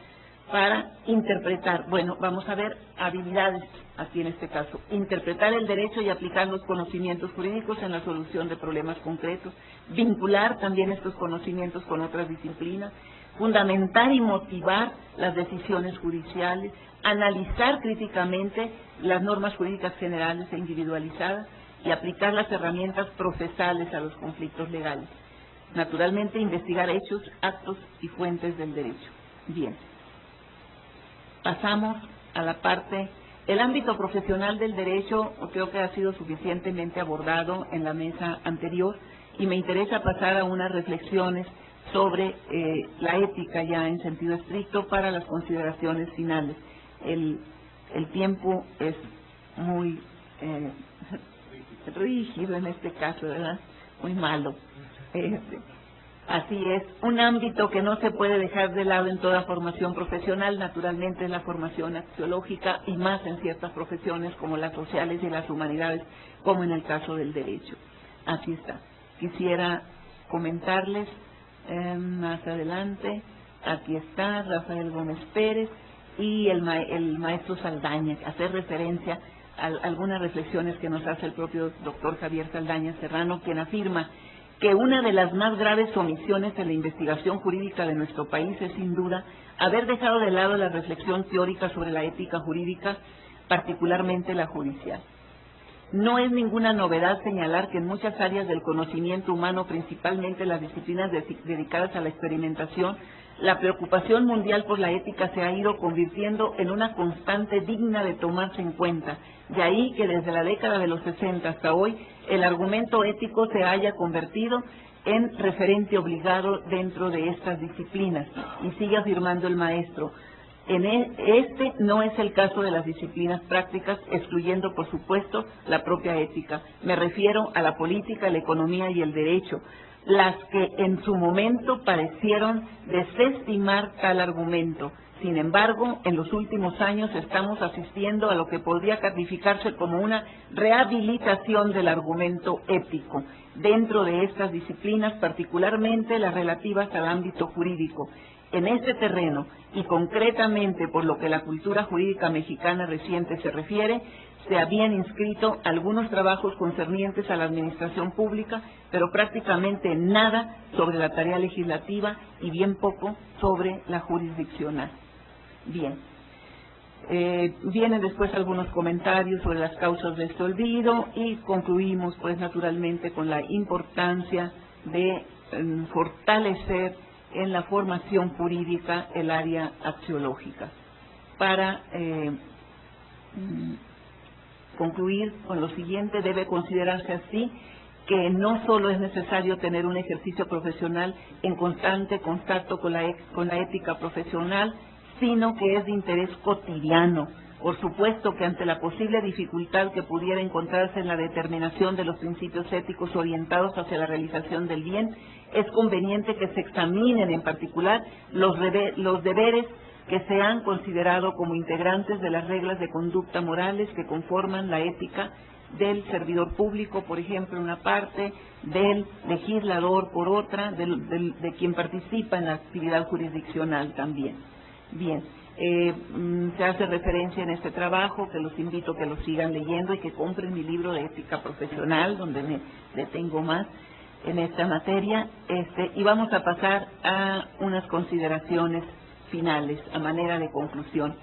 para interpretar, bueno, vamos a ver habilidades aquí en este caso, interpretar el derecho y aplicar los conocimientos jurídicos en la solución de problemas concretos, vincular también estos conocimientos con otras disciplinas, fundamentar y motivar las decisiones judiciales, analizar críticamente las normas jurídicas generales e individualizadas y aplicar las herramientas procesales a los conflictos legales. Naturalmente, investigar hechos, actos y fuentes del derecho. Bien. Pasamos a la parte, el ámbito profesional del derecho creo que ha sido suficientemente abordado en la mesa anterior y me interesa pasar a unas reflexiones sobre la ética ya en sentido estricto para las consideraciones finales. El tiempo es muy rígido en este caso, ¿verdad? Muy malo. Así es, un ámbito que no se puede dejar de lado en toda formación profesional, naturalmente es la formación axiológica y más en ciertas profesiones como las sociales y las humanidades, como en el caso del derecho. Aquí está. Quisiera comentarles más adelante, aquí está Rafael Gómez Pérez y el maestro Saldaña, hacer referencia a algunas reflexiones que nos hace el propio doctor Javier Saldaña Serrano, quien afirma que una de las más graves omisiones en la investigación jurídica de nuestro país es sin duda haber dejado de lado la reflexión teórica sobre la ética jurídica, particularmente la judicial. No es ninguna novedad señalar que en muchas áreas del conocimiento humano, principalmente las disciplinas dedicadas a la experimentación, la preocupación mundial por la ética se ha ido convirtiendo en una constante digna de tomarse en cuenta. De ahí que desde la década de los 60 hasta hoy, el argumento ético se haya convertido en referente obligado dentro de estas disciplinas. Y sigue afirmando el maestro, este no es el caso de las disciplinas prácticas, excluyendo por supuesto la propia ética. Me refiero a la política, la economía y el derecho, las que en su momento parecieron desestimar tal argumento. Sin embargo, en los últimos años estamos asistiendo a lo que podría calificarse como una rehabilitación del argumento ético dentro de estas disciplinas, particularmente las relativas al ámbito jurídico. En este terreno, y concretamente por lo que la cultura jurídica mexicana reciente se refiere, se habían inscrito algunos trabajos concernientes a la administración pública, pero prácticamente nada sobre la tarea legislativa y bien poco sobre la jurisdiccional. Bien. Vienen después algunos comentarios sobre las causas de este olvido y concluimos pues naturalmente con la importancia de fortalecer en la formación jurídica el área axiológica. Para concluir con lo siguiente, debe considerarse así que no solo es necesario tener un ejercicio profesional en constante contacto con la ética profesional, sino que es de interés cotidiano. Por supuesto que ante la posible dificultad que pudiera encontrarse en la determinación de los principios éticos orientados hacia la realización del bien, es conveniente que se examinen en particular los deberes que se han considerado como integrantes de las reglas de conducta morales que conforman la ética del servidor público, por ejemplo, una parte, del legislador por otra, de quien participa en la actividad jurisdiccional también. Bien, se hace referencia en este trabajo, que los invito a que lo sigan leyendo y que compren mi libro de ética profesional, donde me detengo más en esta materia, y vamos a pasar a unas consideraciones finales, a manera de conclusión.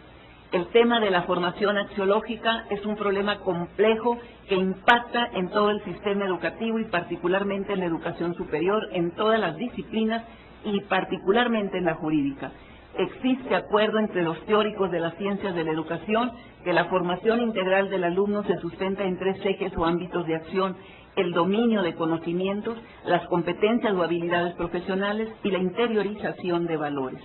El tema de la formación axiológica es un problema complejo que impacta en todo el sistema educativo y particularmente en la educación superior, en todas las disciplinas y particularmente en la jurídica. Existe acuerdo entre los teóricos de las ciencias de la educación que la formación integral del alumno se sustenta en 3 ejes o ámbitos de acción: el dominio de conocimientos, las competencias o habilidades profesionales y la interiorización de valores.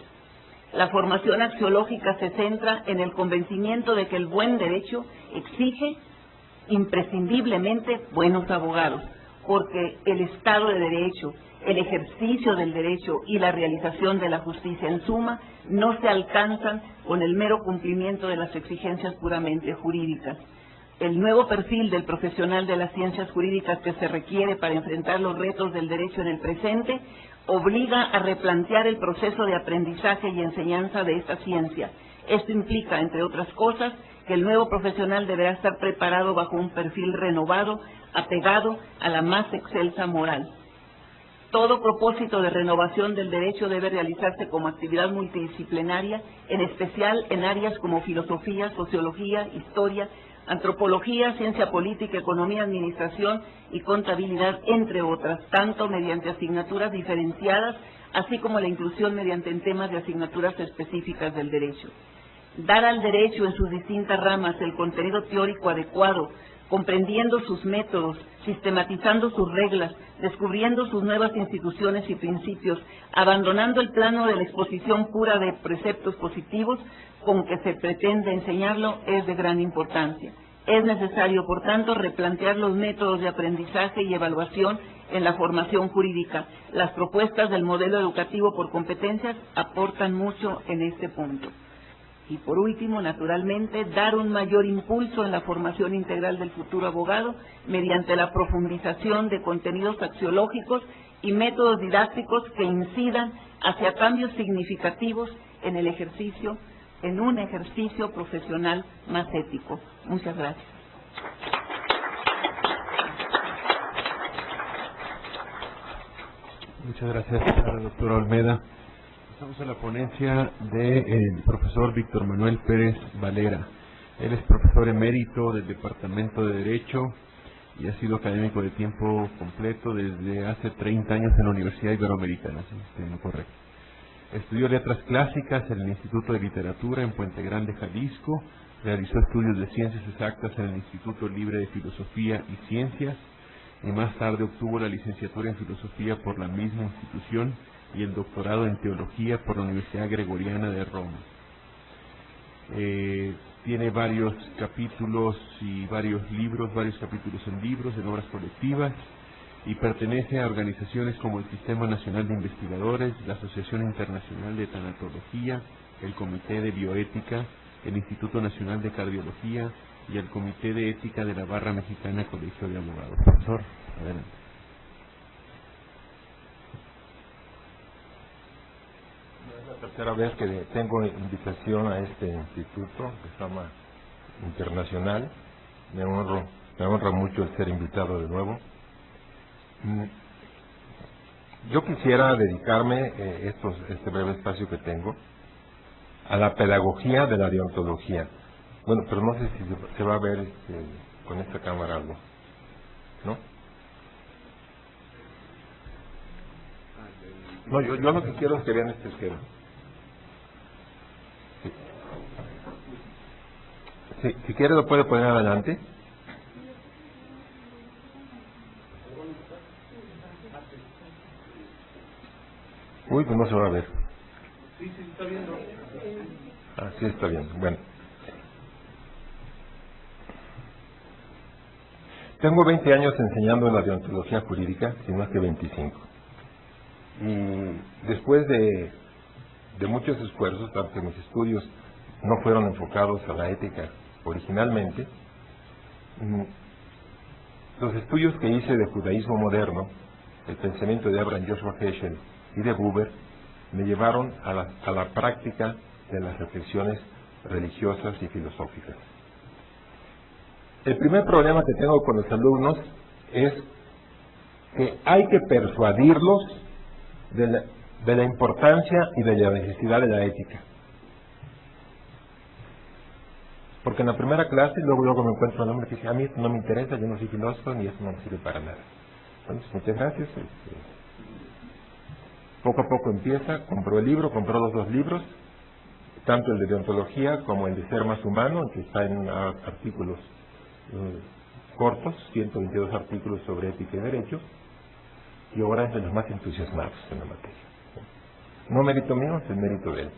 La formación axiológica se centra en el convencimiento de que el buen derecho exige imprescindiblemente buenos abogados, porque el Estado de Derecho, el ejercicio del derecho y la realización de la justicia, en suma, no se alcanzan con el mero cumplimiento de las exigencias puramente jurídicas. El nuevo perfil del profesional de las ciencias jurídicas que se requiere para enfrentar los retos del derecho en el presente obliga a replantear el proceso de aprendizaje y enseñanza de esta ciencia. Esto implica, entre otras cosas, que el nuevo profesional deberá estar preparado bajo un perfil renovado, apegado a la más excelsa moral. Todo propósito de renovación del derecho debe realizarse como actividad multidisciplinaria, en especial en áreas como filosofía, sociología, historia, antropología, ciencia política, economía, administración y contabilidad, entre otras, tanto mediante asignaturas diferenciadas, así como la inclusión mediante temas de asignaturas específicas del derecho. Dar al derecho en sus distintas ramas el contenido teórico adecuado, comprendiendo sus métodos, sistematizando sus reglas, descubriendo sus nuevas instituciones y principios, abandonando el plano de la exposición pura de preceptos positivos con que se pretende enseñarlo, es de gran importancia. Es necesario, por tanto, replantear los métodos de aprendizaje y evaluación en la formación jurídica. Las propuestas del modelo educativo por competencias aportan mucho en este punto. Y por último, naturalmente, dar un mayor impulso en la formación integral del futuro abogado mediante la profundización de contenidos axiológicos y métodos didácticos que incidan hacia cambios significativos en el ejercicio, en un ejercicio profesional más ético. Muchas gracias. Muchas gracias, doctora Olmeda. Estamos en la ponencia del profesor Víctor Manuel Pérez Valera. Él es profesor emérito del Departamento de Derecho y ha sido académico de tiempo completo desde hace 30 años en la Universidad Iberoamericana, si estoy en correcto. Estudió letras clásicas en el Instituto de Literatura en Puente Grande, Jalisco. Realizó estudios de ciencias exactas en el Instituto Libre de Filosofía y Ciencias y más tarde obtuvo la licenciatura en Filosofía por la misma institución y el doctorado en Teología por la Universidad Gregoriana de Roma. Tiene varios capítulos y varios capítulos en libros, en obras colectivas, y pertenece a organizaciones como el Sistema Nacional de Investigadores, la Asociación Internacional de Tanatología, el Comité de Bioética, el Instituto Nacional de Cardiología y el Comité de Ética de la Barra Mexicana Colegio de Abogados. Profesor, adelante. Es la tercera vez que tengo invitación a este instituto de fama internacional. Me honra mucho el ser invitado de nuevo. Yo quisiera dedicarme este breve espacio que tengo a la pedagogía de la deontología. Bueno, pero no sé si se va a ver con esta cámara algo, ¿no? No, yo lo que quiero es que vean este esquema. Sí, si quiere lo puede poner adelante. Uy, pues no se va a ver. Sí, está viendo. Ah, sí, está bien. Bueno. Tengo 20 años enseñando en la deontología jurídica, si no es que 25. Y después de muchos esfuerzos, aunque mis estudios no fueron enfocados a la ética originalmente, los estudios que hice de judaísmo moderno, el pensamiento de Abraham Joshua Heschel y de Buber, me llevaron a la práctica de las reflexiones religiosas y filosóficas. El primer problema que tengo con los alumnos es que hay que persuadirlos de la importancia y de la necesidad de la ética. Porque en la primera clase, luego me encuentro un hombre que dice, a mí esto no me interesa, yo no soy filósofo, ni eso no me sirve para nada. Entonces, muchas gracias. Poco a poco empieza, compró los dos libros, tanto el de deontología como el de ser más humano, que está en artículos cortos, 122 artículos sobre ética y derecho, y ahora es de los más entusiasmados en la materia. No mérito mío, es el mérito de él.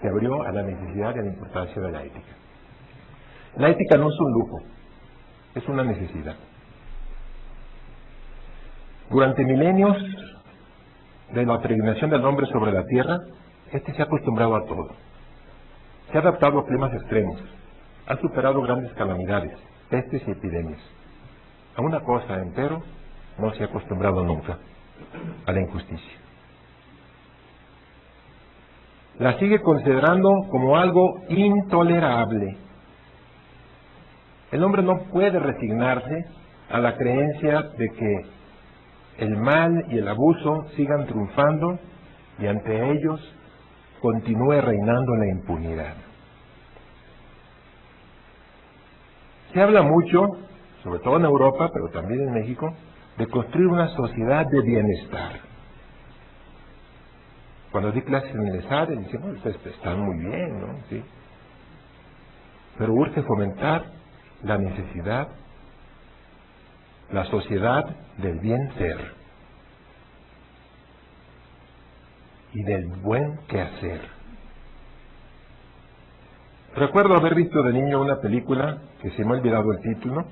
Se abrió a la necesidad y a la importancia de la ética. La ética no es un lujo, es una necesidad. Durante milenios de la peregrinación del hombre sobre la tierra, se ha acostumbrado a todo. Se ha adaptado a climas extremos, ha superado grandes calamidades, pestes y epidemias. A una cosa, empero, no se ha acostumbrado nunca: a la injusticia. La sigue considerando como algo intolerable. El hombre no puede resignarse a la creencia de que el mal y el abuso sigan triunfando y ante ellos continúe reinando la impunidad. Se habla mucho, sobre todo en Europa, pero también en México, de construir una sociedad de bienestar. Cuando di clases en el ESADE, dicen, bueno, ustedes están muy bien, ¿no? Sí. Pero urge fomentar la necesidad, la sociedad del bien ser y del buen quehacer. Recuerdo haber visto de niño una película, que se me ha olvidado el título,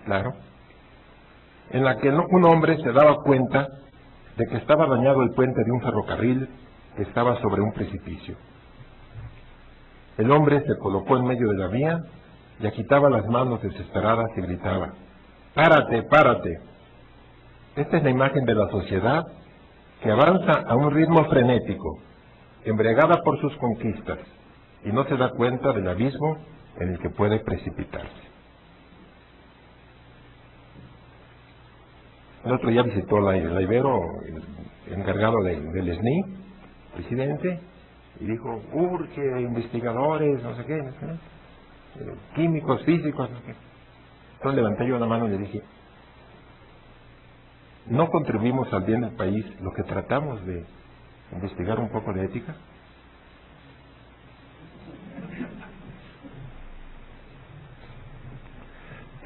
claro, en la que un hombre se daba cuenta de que estaba dañado el puente de un ferrocarril que estaba sobre un precipicio. El hombre se colocó en medio de la vía y agitaba las manos desesperadas y gritaba: ¡párate, párate! Esta es la imagen de la sociedad que avanza a un ritmo frenético, embriagada por sus conquistas, y no se da cuenta del abismo en el que puede precipitarse. El otro día visitó la Ibero, el encargado del SNI, presidente, y dijo: urge investigadores, no sé qué, químicos, físicos, no sé qué. Entonces levanté yo la mano y le dije: ¿no contribuimos al bien del país lo que tratamos de investigar un poco de ética?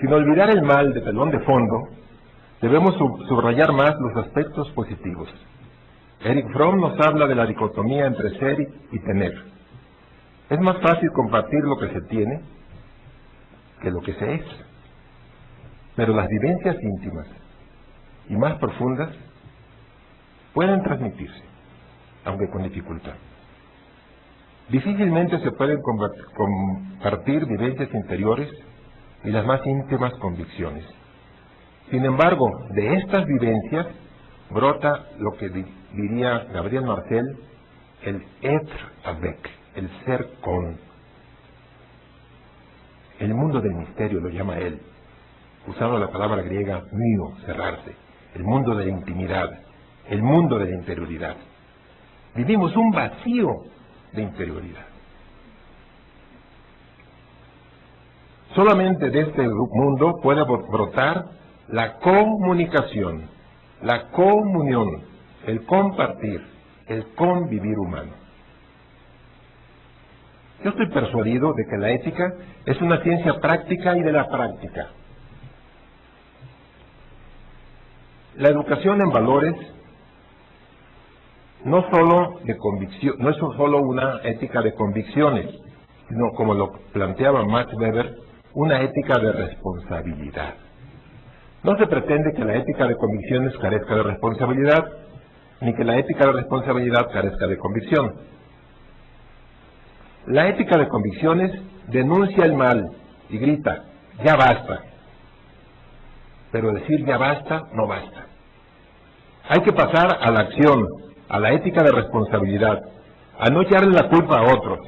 Sin olvidar el mal de telón de fondo, debemos subrayar más los aspectos positivos. Erich Fromm nos habla de la dicotomía entre ser y tener. Es más fácil compartir lo que se tiene que lo que se es. Pero las vivencias íntimas y más profundas pueden transmitirse, aunque con dificultad. Difícilmente se pueden compartir vivencias interiores y las más íntimas convicciones. Sin embargo, de estas vivencias brota lo que diría Gabriel Marcel, el être avec, el ser con. El mundo del misterio lo llama él, usando la palabra griega mio, cerrarse, el mundo de la intimidad, el mundo de la interioridad. Vivimos un vacío de interioridad. Solamente de este mundo puede brotar la comunicación, la comunión, el compartir, el convivir humano. Yo estoy persuadido de que la ética es una ciencia práctica y de la práctica. La educación en valores no es solo una ética de convicciones, sino, como lo planteaba Max Weber, una ética de responsabilidad. No se pretende que la ética de convicciones carezca de responsabilidad, ni que la ética de responsabilidad carezca de convicción. La ética de convicciones denuncia el mal y grita: ya basta. Pero decir ya basta no basta. Hay que pasar a la acción, a la ética de responsabilidad, a no echarle la culpa a otros,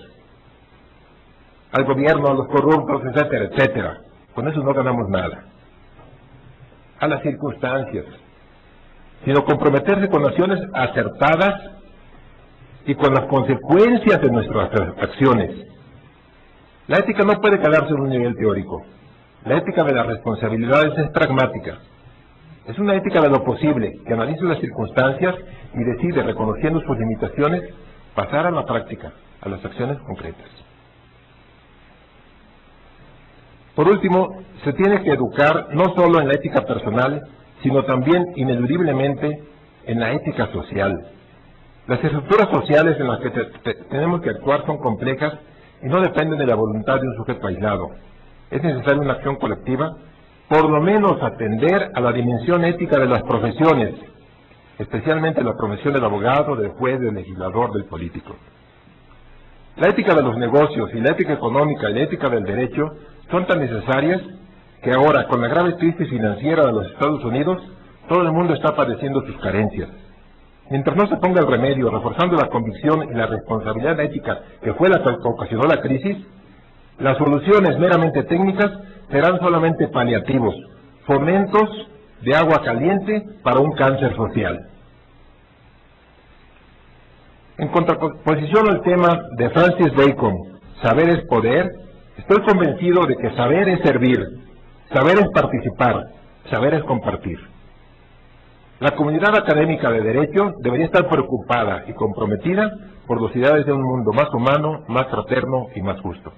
al gobierno, a los corruptos, etcétera, etcétera. Con eso no ganamos nada. A las circunstancias, sino comprometerse con acciones acertadas y con las consecuencias de nuestras acciones. La ética no puede quedarse en un nivel teórico. La ética de las responsabilidades es pragmática. Es una ética de lo posible, que analiza las circunstancias y decide, reconociendo sus limitaciones, pasar a la práctica, a las acciones concretas. Por último, se tiene que educar no solo en la ética personal, sino también, ineludiblemente, en la ética social. Las estructuras sociales en las que tenemos que actuar son complejas y no dependen de la voluntad de un sujeto aislado. Es necesaria una acción colectiva, por lo menos atender a la dimensión ética de las profesiones, especialmente la profesión del abogado, del juez, del legislador, del político. La ética de los negocios y la ética económica y la ética del derecho son tan necesarias que ahora, con la grave crisis financiera de los Estados Unidos, todo el mundo está padeciendo sus carencias. Mientras no se ponga el remedio, reforzando la convicción y la responsabilidad ética que fue la que ocasionó la crisis, las soluciones meramente técnicas serán solamente paliativos, fomentos de agua caliente para un cáncer social. En contraposición al tema de Francis Bacon, saber es poder, estoy convencido de que saber es servir, saber es participar, saber es compartir. La comunidad académica de Derecho debería estar preocupada y comprometida por los ideales de un mundo más humano, más fraterno y más justo.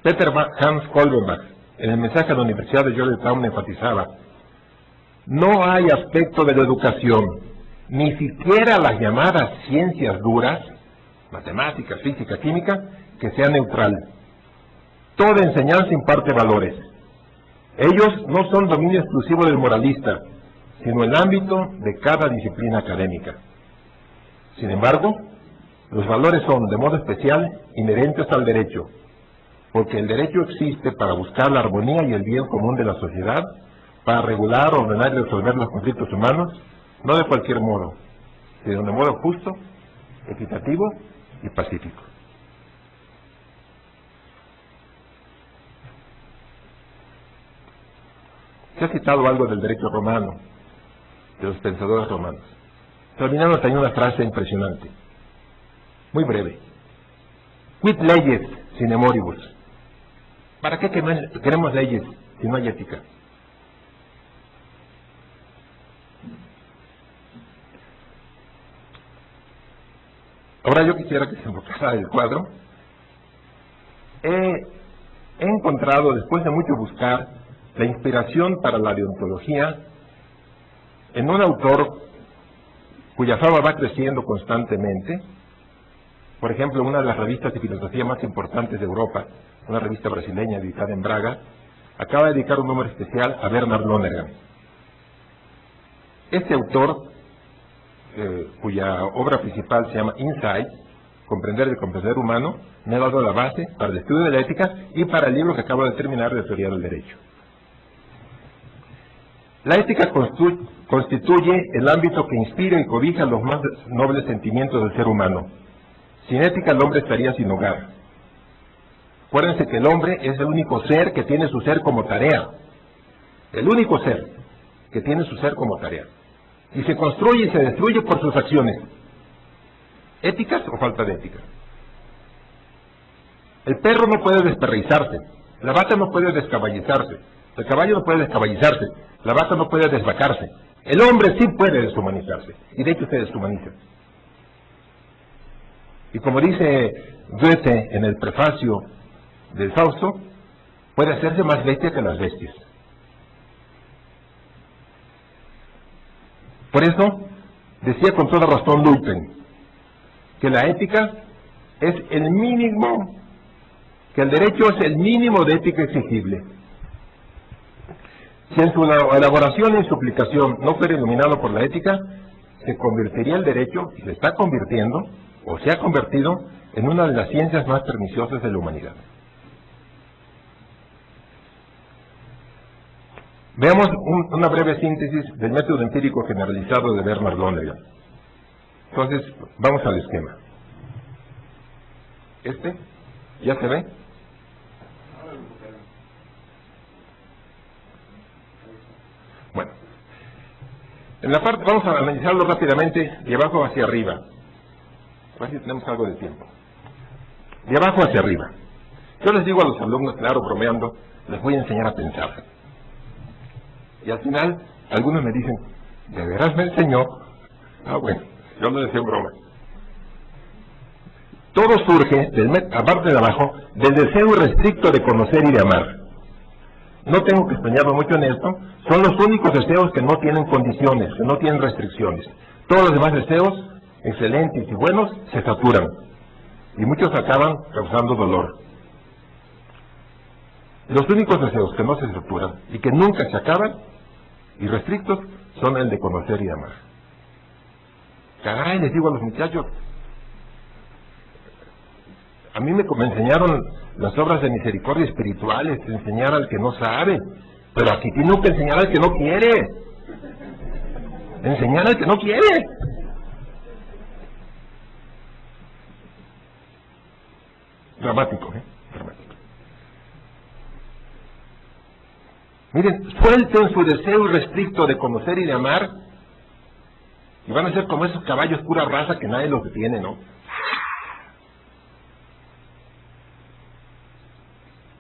Peter Hans Kolbenbach, en el mensaje a la Universidad de Georgetown, enfatizaba: no hay aspecto de la educación, ni siquiera las llamadas ciencias duras, matemáticas, física, química, que sea neutral. Toda enseñanza imparte valores. Ellos no son dominio exclusivo del moralista, sino el ámbito de cada disciplina académica. Sin embargo, los valores son, de modo especial, inherentes al derecho, porque el derecho existe para buscar la armonía y el bien común de la sociedad, para regular, ordenar y resolver los conflictos humanos, no de cualquier modo, sino de modo justo, equitativo y pacífico. Se ha citado algo del derecho romano, de los pensadores romanos. Terminando tenía una frase impresionante, muy breve: quid leyes sine moribus. ¿Para qué queremos leyes si no hay ética? Ahora yo quisiera que se enfocara el cuadro. He encontrado, después de mucho buscar, la inspiración para la deontología en un autor cuya fama va creciendo constantemente. Por ejemplo, una de las revistas de filosofía más importantes de Europa, una revista brasileña editada en Braga, acaba de dedicar un número especial a Bernard Lonergan. Este autor, cuya obra principal se llama Insight, Comprender el comprender humano, me ha dado la base para el estudio de la ética y para el libro que acabo de terminar de Teoría del Derecho. La ética constituye el ámbito que inspira y cobija los más nobles sentimientos del ser humano. Sin ética el hombre estaría sin hogar. Acuérdense que el hombre es el único ser que tiene su ser como tarea. El único ser que tiene su ser como tarea. Y se construye y se destruye por sus acciones. ¿Éticas o falta de ética? El perro no puede desperrizarse. La vaca no puede descaballizarse. El caballo no puede descaballizarse. La vaca no puede desvacarse. El hombre sí puede deshumanizarse. Y de hecho se deshumaniza. Y como dice Goethe en el prefacio del Fausto, puede hacerse más bestia que las bestias. Por eso, decía con toda razón Luypen, que la ética es el mínimo, que el derecho es el mínimo de ética exigible. Si en su elaboración y su aplicación no fuera iluminado por la ética, se convertiría el derecho, y se está convirtiendo, o se ha convertido, en una de las ciencias más perniciosas de la humanidad. Veamos una breve síntesis del método empírico generalizado de Bernard Lonergan. Entonces, vamos al esquema. ¿Ya se ve? Bueno, en la parte, vamos a analizarlo rápidamente de abajo hacia arriba. A ver si tenemos algo de tiempo. De abajo hacia arriba. Yo les digo a los alumnos, claro, bromeando, les voy a enseñar a pensar. Y al final, algunos me dicen, ¿de veras me enseñó? Ah, bueno, yo lo decía en broma. Todo surge, aparte de abajo, del deseo irrestricto de conocer y de amar. No tengo que extrañarlo mucho en esto, son los únicos deseos que no tienen condiciones, que no tienen restricciones. Todos los demás deseos, excelentes y buenos, se saturan. Y muchos acaban causando dolor. Los únicos deseos que no se saturan y que nunca se acaban irrestrictos son el de conocer y amar. Caray, les digo a los muchachos, a mí me enseñaron las obras de misericordia espirituales, enseñar al que no sabe, pero aquí tengo que enseñar al que no quiere. Enseñar al que no quiere. Dramático, dramático. Miren, suelten su deseo irrestricto de conocer y de amar, y van a ser como esos caballos pura raza que nadie los detiene, ¿no?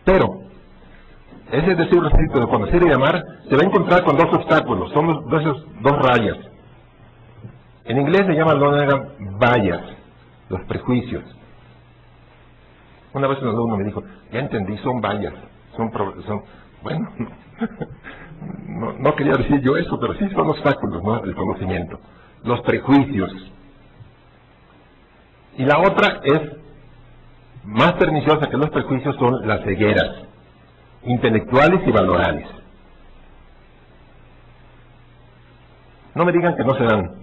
Pero ese deseo irrestricto de conocer y de amar se va a encontrar con dos obstáculos, son dos rayas. En inglés se llaman vallas, los prejuicios. Una vez un alumno me dijo, ya entendí, son vallas, son bueno, no quería decir yo eso, pero sí son obstáculos, ¿no? El conocimiento, los prejuicios. Y la otra es más perniciosa que los prejuicios, son las cegueras intelectuales y valorales. No me digan que no se dan.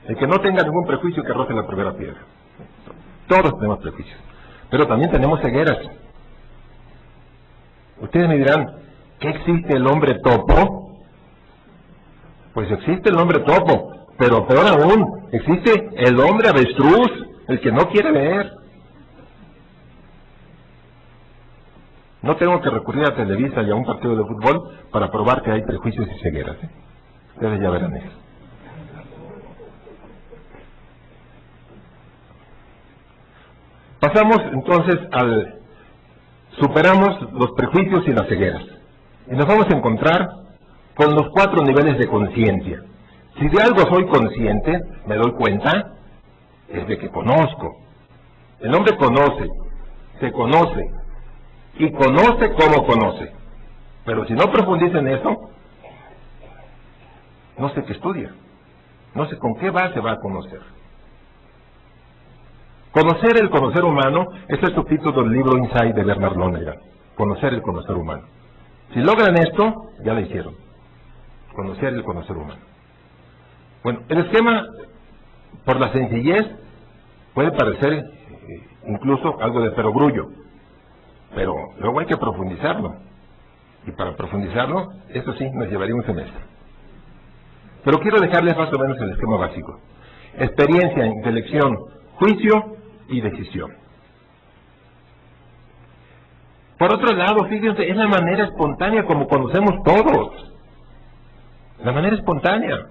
El que no tenga ningún prejuicio, que roce la primera piedra. Todos tenemos prejuicios, pero también tenemos cegueras. Ustedes me dirán, ¿qué existe el hombre topo? Pues existe el hombre topo, pero peor aún, existe el hombre avestruz, el que no quiere ver. No tengo que recurrir a Televisa y a un partido de fútbol para probar que hay prejuicios y cegueras. Ustedes ya verán eso. Pasamos entonces superamos los prejuicios y las cegueras. Y nos vamos a encontrar con los 4 niveles de conciencia. Si de algo soy consciente, me doy cuenta, es de que conozco. El hombre conoce, se conoce, y conoce cómo conoce. Pero si no profundiza en eso, no sé qué estudia. No sé con qué base va a conocer. Conocer el conocer humano es el subtítulo del libro Insight de Bernard Lonergan. Conocer el conocer humano. Si logran esto, ya lo hicieron. Conocer el conocer humano. Bueno, el esquema, por la sencillez, puede parecer incluso algo de perogrullo, pero luego hay que profundizarlo. Y para profundizarlo, eso sí, nos llevaría un semestre. Pero quiero dejarles más o menos el esquema básico. Experiencia, intelección, juicio y decisión. Por otro lado, fíjense, es la manera espontánea como conocemos todos. La manera espontánea.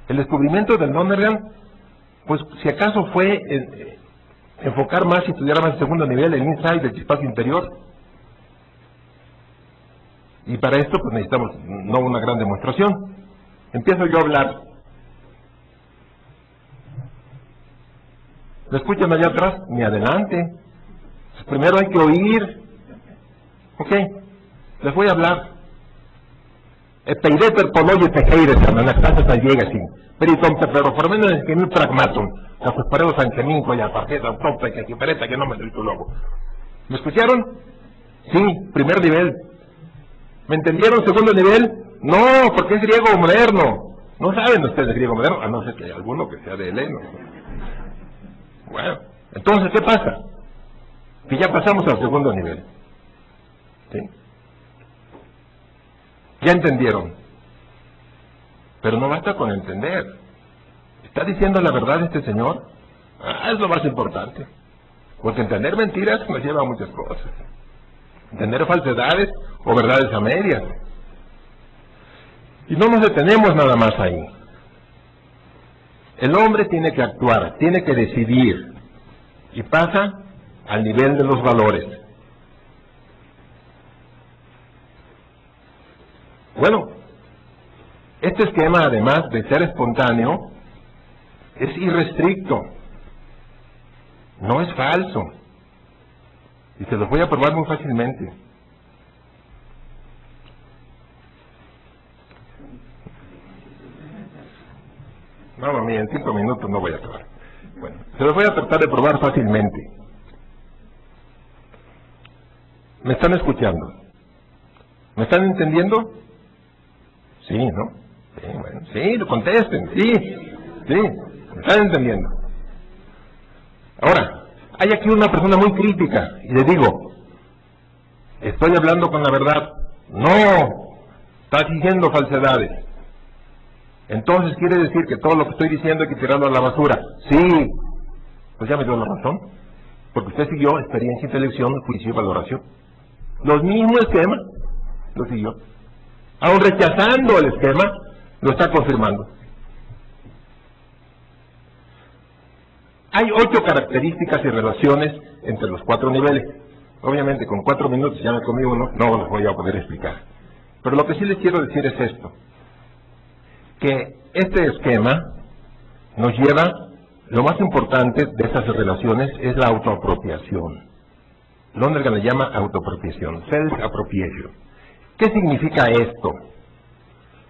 El descubrimiento del Lonergan, pues si acaso fue enfocar más y estudiar más el segundo nivel, el insight del chispazo interior. Y para esto pues necesitamos no una gran demostración. Empiezo yo a hablar. ¿Me escuchan allá atrás? Ni adelante. Pues primero hay que oír. Ok, les voy a hablar. Επeiρέτερ πολλόγι τεχέιρεσαν, αναστάσεις αγίγασιν. Περί των πεπεροφορμένων και μη πραγμάτων. Θα τους παρέδωσαν και μήνκο για παρθέτα, τόπτα και κυπερέτα και νόμετρο του λόγου. ¿Me escucharon? Sí, primer nivel. ¿Me entendieron? Segundo nivel. No, porque es griego moderno. No saben ustedes griego moderno, a no ser que haya alguno que sea de heleno. Bueno, entonces, ¿qué pasa? Que ya pasamos al segundo nivel. ¿Sí? Ya entendieron. Pero no basta con entender. ¿Está diciendo la verdad este señor? Es lo más importante. Porque entender mentiras nos lleva a muchas cosas. Entender falsedades o verdades a medias. Y no nos detenemos nada más ahí. El hombre tiene que actuar, tiene que decidir. Y pasa al nivel de los valores. Bueno, este esquema, además de ser espontáneo, es irrestricto. No es falso. Y se los voy a probar muy fácilmente. No, mami, en 5 minutos no voy a acabar. Bueno, se los voy a tratar de probar fácilmente. ¿Me están escuchando? ¿Me están entendiendo? Sí, ¿no? Sí, bueno, sí, contesten, sí, me están entendiendo. Ahora, hay aquí una persona muy crítica, y le digo, estoy hablando con la verdad. No, estás diciendo falsedades. Entonces quiere decir que todo lo que estoy diciendo hay que tirarlo a la basura. Sí, pues ya me dio la razón, porque usted siguió experiencia, intelección, juicio y valoración. Los mismos esquemas lo siguió. Aún rechazando el esquema, lo está confirmando. Hay 8 características y relaciones entre los 4 niveles. Obviamente con 4 minutos ya me comí uno, no los voy a poder explicar. Pero lo que sí les quiero decir es esto, que este esquema nos lleva, lo más importante de estas relaciones es la autoapropiación. Lonergan le llama autoapropiación, self-appropriation. ¿Qué significa esto?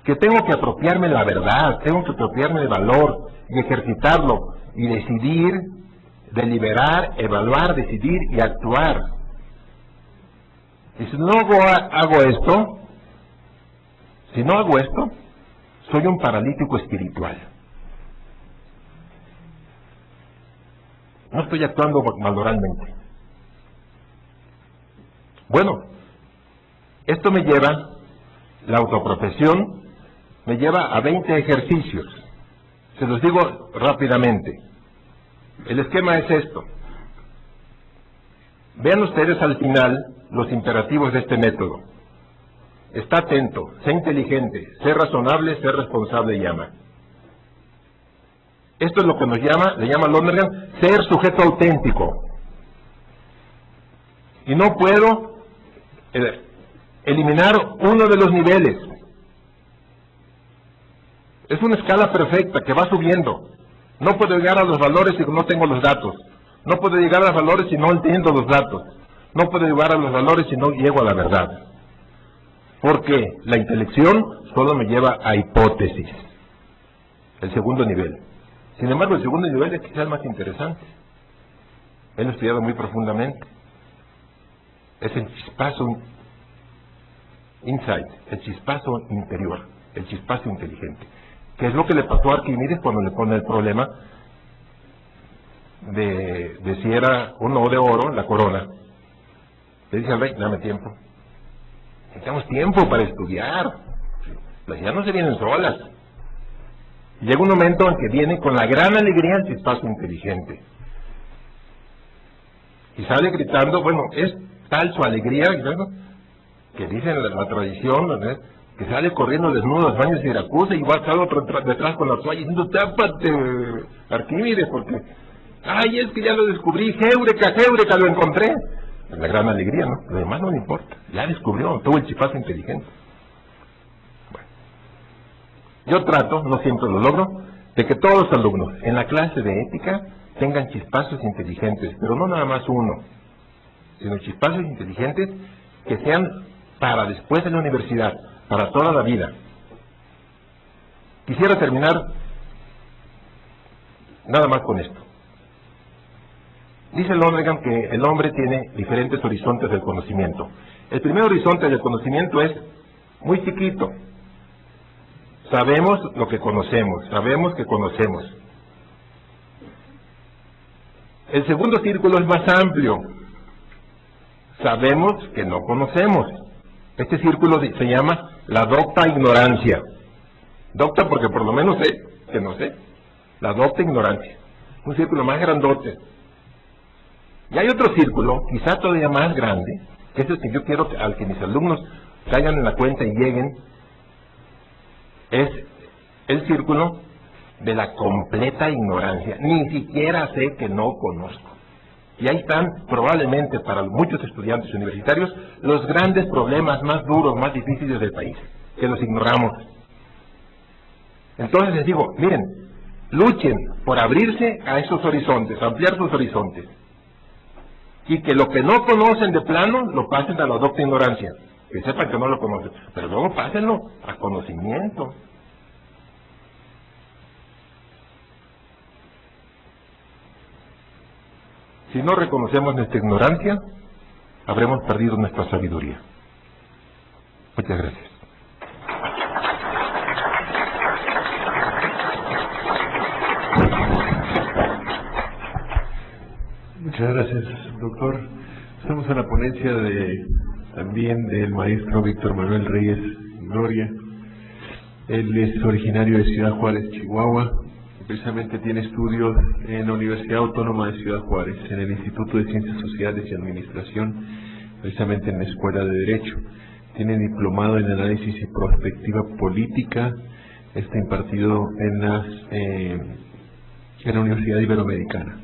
Que tengo que apropiarme la verdad, tengo que apropiarme el valor y ejercitarlo y decidir, deliberar, evaluar, decidir y actuar. Y si no hago esto, soy un paralítico espiritual. No estoy actuando valoralmente. Bueno, esto me lleva, la autoprofesión, me lleva a 20 ejercicios. Se los digo rápidamente. El esquema es esto. Vean ustedes al final los imperativos de este método. Está atento, sé inteligente, sé razonable, sé responsable y ama. Esto es lo que nos llama, le llama Lonergan, ser sujeto auténtico. Y no puedo eliminar uno de los niveles. Es una escala perfecta que va subiendo. No puedo llegar a los valores si no tengo los datos. No puedo llegar a los valores si no entiendo los datos. No puedo llegar a los valores si no llego a la verdad. Porque la intelección solo me lleva a hipótesis. El segundo nivel. Sin embargo, el segundo nivel es quizás el más interesante. Él lo ha estudiado muy profundamente. Es el chispazo insight, el chispazo interior, el chispazo inteligente. Que es lo que le pasó a Arquímedes cuando le pone el problema de si era un nodo de oro, la corona. Le dice al rey, dame tiempo. Necesitamos tiempo para estudiar. Las ideas no se vienen solas. Y llega un momento en que viene con la gran alegría el chispazo inteligente. Y sale gritando, bueno, es tal su alegría, ¿no?, que dice la tradición, ¿no?, que sale corriendo desnudo a los baños de Siracusa y va a estar otro detrás con la toalla diciendo, tápate, Arquímedes, porque, ay, es que ya lo descubrí, Heureka, lo encontré. La gran alegría, ¿no? Lo demás no le importa, ya descubrió, tuvo el chispazo inteligente. Bueno, yo trato, no siempre lo logro, de que todos los alumnos en la clase de ética tengan chispazos inteligentes, pero no nada más uno, sino chispazos inteligentes que sean para después de la universidad, para toda la vida. Quisiera terminar nada más con esto. Dice Lonergan que el hombre tiene diferentes horizontes del conocimiento. El primer horizonte del conocimiento es muy chiquito. Sabemos lo que conocemos, sabemos que conocemos. El segundo círculo es más amplio. Sabemos que no conocemos. Este círculo se llama la docta ignorancia. Docta porque por lo menos sé que no sé. La docta ignorancia. Un círculo más grandote. Y hay otro círculo, quizá todavía más grande, que es el que yo quiero al que mis alumnos caigan en la cuenta y lleguen. Es el círculo de la completa ignorancia. Ni siquiera sé que no conozco. Y ahí están probablemente para muchos estudiantes universitarios los grandes problemas más duros, más difíciles del país, que los ignoramos. Entonces les digo, miren, luchen por abrirse a esos horizontes, ampliar sus horizontes. Y que lo que no conocen de plano, lo pasen a la docta ignorancia. Que sepan que no lo conocen. Pero luego pásenlo a conocimiento. Si no reconocemos nuestra ignorancia, habremos perdido nuestra sabiduría. Muchas gracias. Muchas gracias, doctor. Estamos a la ponencia también del maestro Víctor Manuel Reyes Gloria. Él es originario de Ciudad Juárez, Chihuahua. Precisamente tiene estudios en la Universidad Autónoma de Ciudad Juárez, en el Instituto de Ciencias Sociales y Administración, precisamente en la Escuela de Derecho. Tiene diplomado en Análisis y Prospectiva Política. Está impartido en la Universidad Iberoamericana.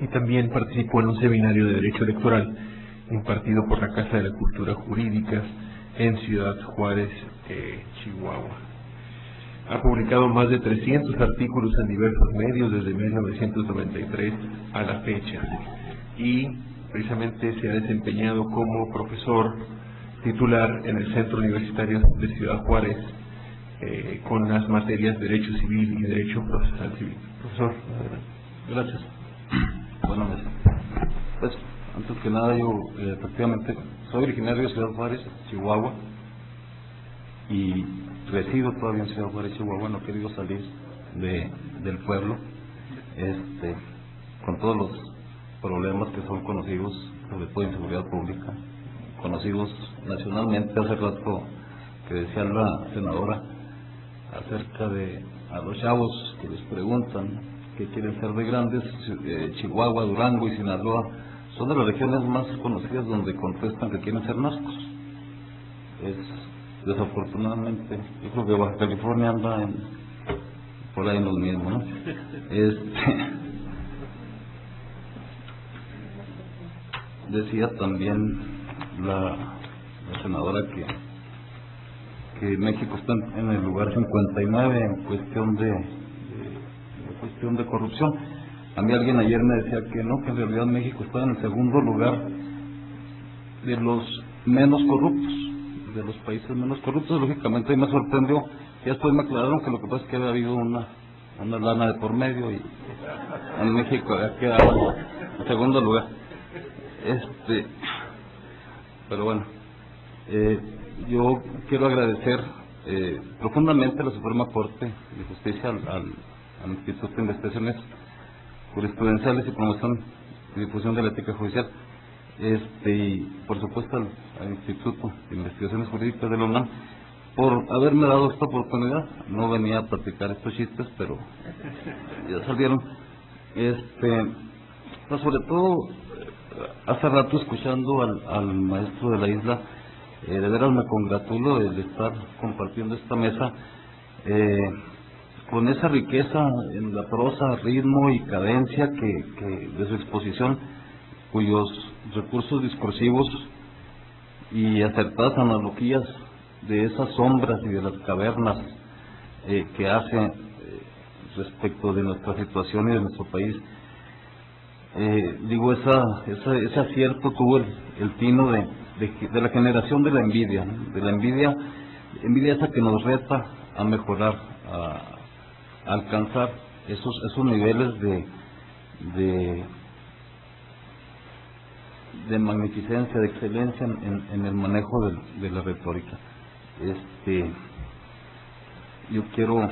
Y también participó en un seminario de Derecho Electoral impartido por la Casa de la Cultura Jurídica en Ciudad Juárez, Chihuahua. Ha publicado más de 300 artículos en diversos medios desde 1993 a la fecha y precisamente se ha desempeñado como profesor titular en el Centro Universitario de Ciudad Juárez con las materias Derecho Civil y Derecho Procesal Civil. Profesor, gracias. Buenas noches. Pues, antes que nada, yo efectivamente soy originario de Ciudad Juárez, Chihuahua, y resido todavía en Ciudad Juárez, Chihuahua. No he querido salir del pueblo, con todos los problemas que son conocidos, sobre todo inseguridad pública, conocidos nacionalmente. Hace rato que decía la senadora acerca de a los chavos que les preguntan qué quieren ser de grandes, Chihuahua, Durango y Sinaloa son de las regiones más conocidas donde contestan que quieren ser narcos. Desafortunadamente, yo creo que Baja California anda por ahí en lo mismo, ¿no? Decía también la senadora que México está en el lugar 59 en cuestión de corrupción. A mí alguien ayer me decía que no, que en realidad México está en el segundo lugar de los menos corruptos, de los países menos corruptos. Lógicamente ahí me sorprendió, y después me aclararon que lo que pasa es que había habido una lana de por medio y en México había quedado en segundo lugar. Pero bueno, yo quiero agradecer profundamente a la Suprema Corte de Justicia, al Instituto de Investigaciones Jurisprudenciales y Promoción y Difusión de la Ética Judicial, y por supuesto al Instituto de Investigaciones Jurídicas de la UNAM por haberme dado esta oportunidad. No venía a platicar estos chistes, pero ya salieron. Pues sobre todo, hace rato escuchando al maestro de la isla, de veras me congratulo de estar compartiendo esta mesa con esa riqueza en la prosa, ritmo y cadencia que de su exposición, cuyos recursos discursivos y acertadas analogías de esas sombras y de las cavernas que hace respecto de nuestra situación y de nuestro país. Ese acierto tuvo el tino de la generación de la envidia, ¿no? De la envidia esa que nos reta a mejorar, a alcanzar esos niveles de magnificencia, de excelencia en el manejo de la retórica. Yo quiero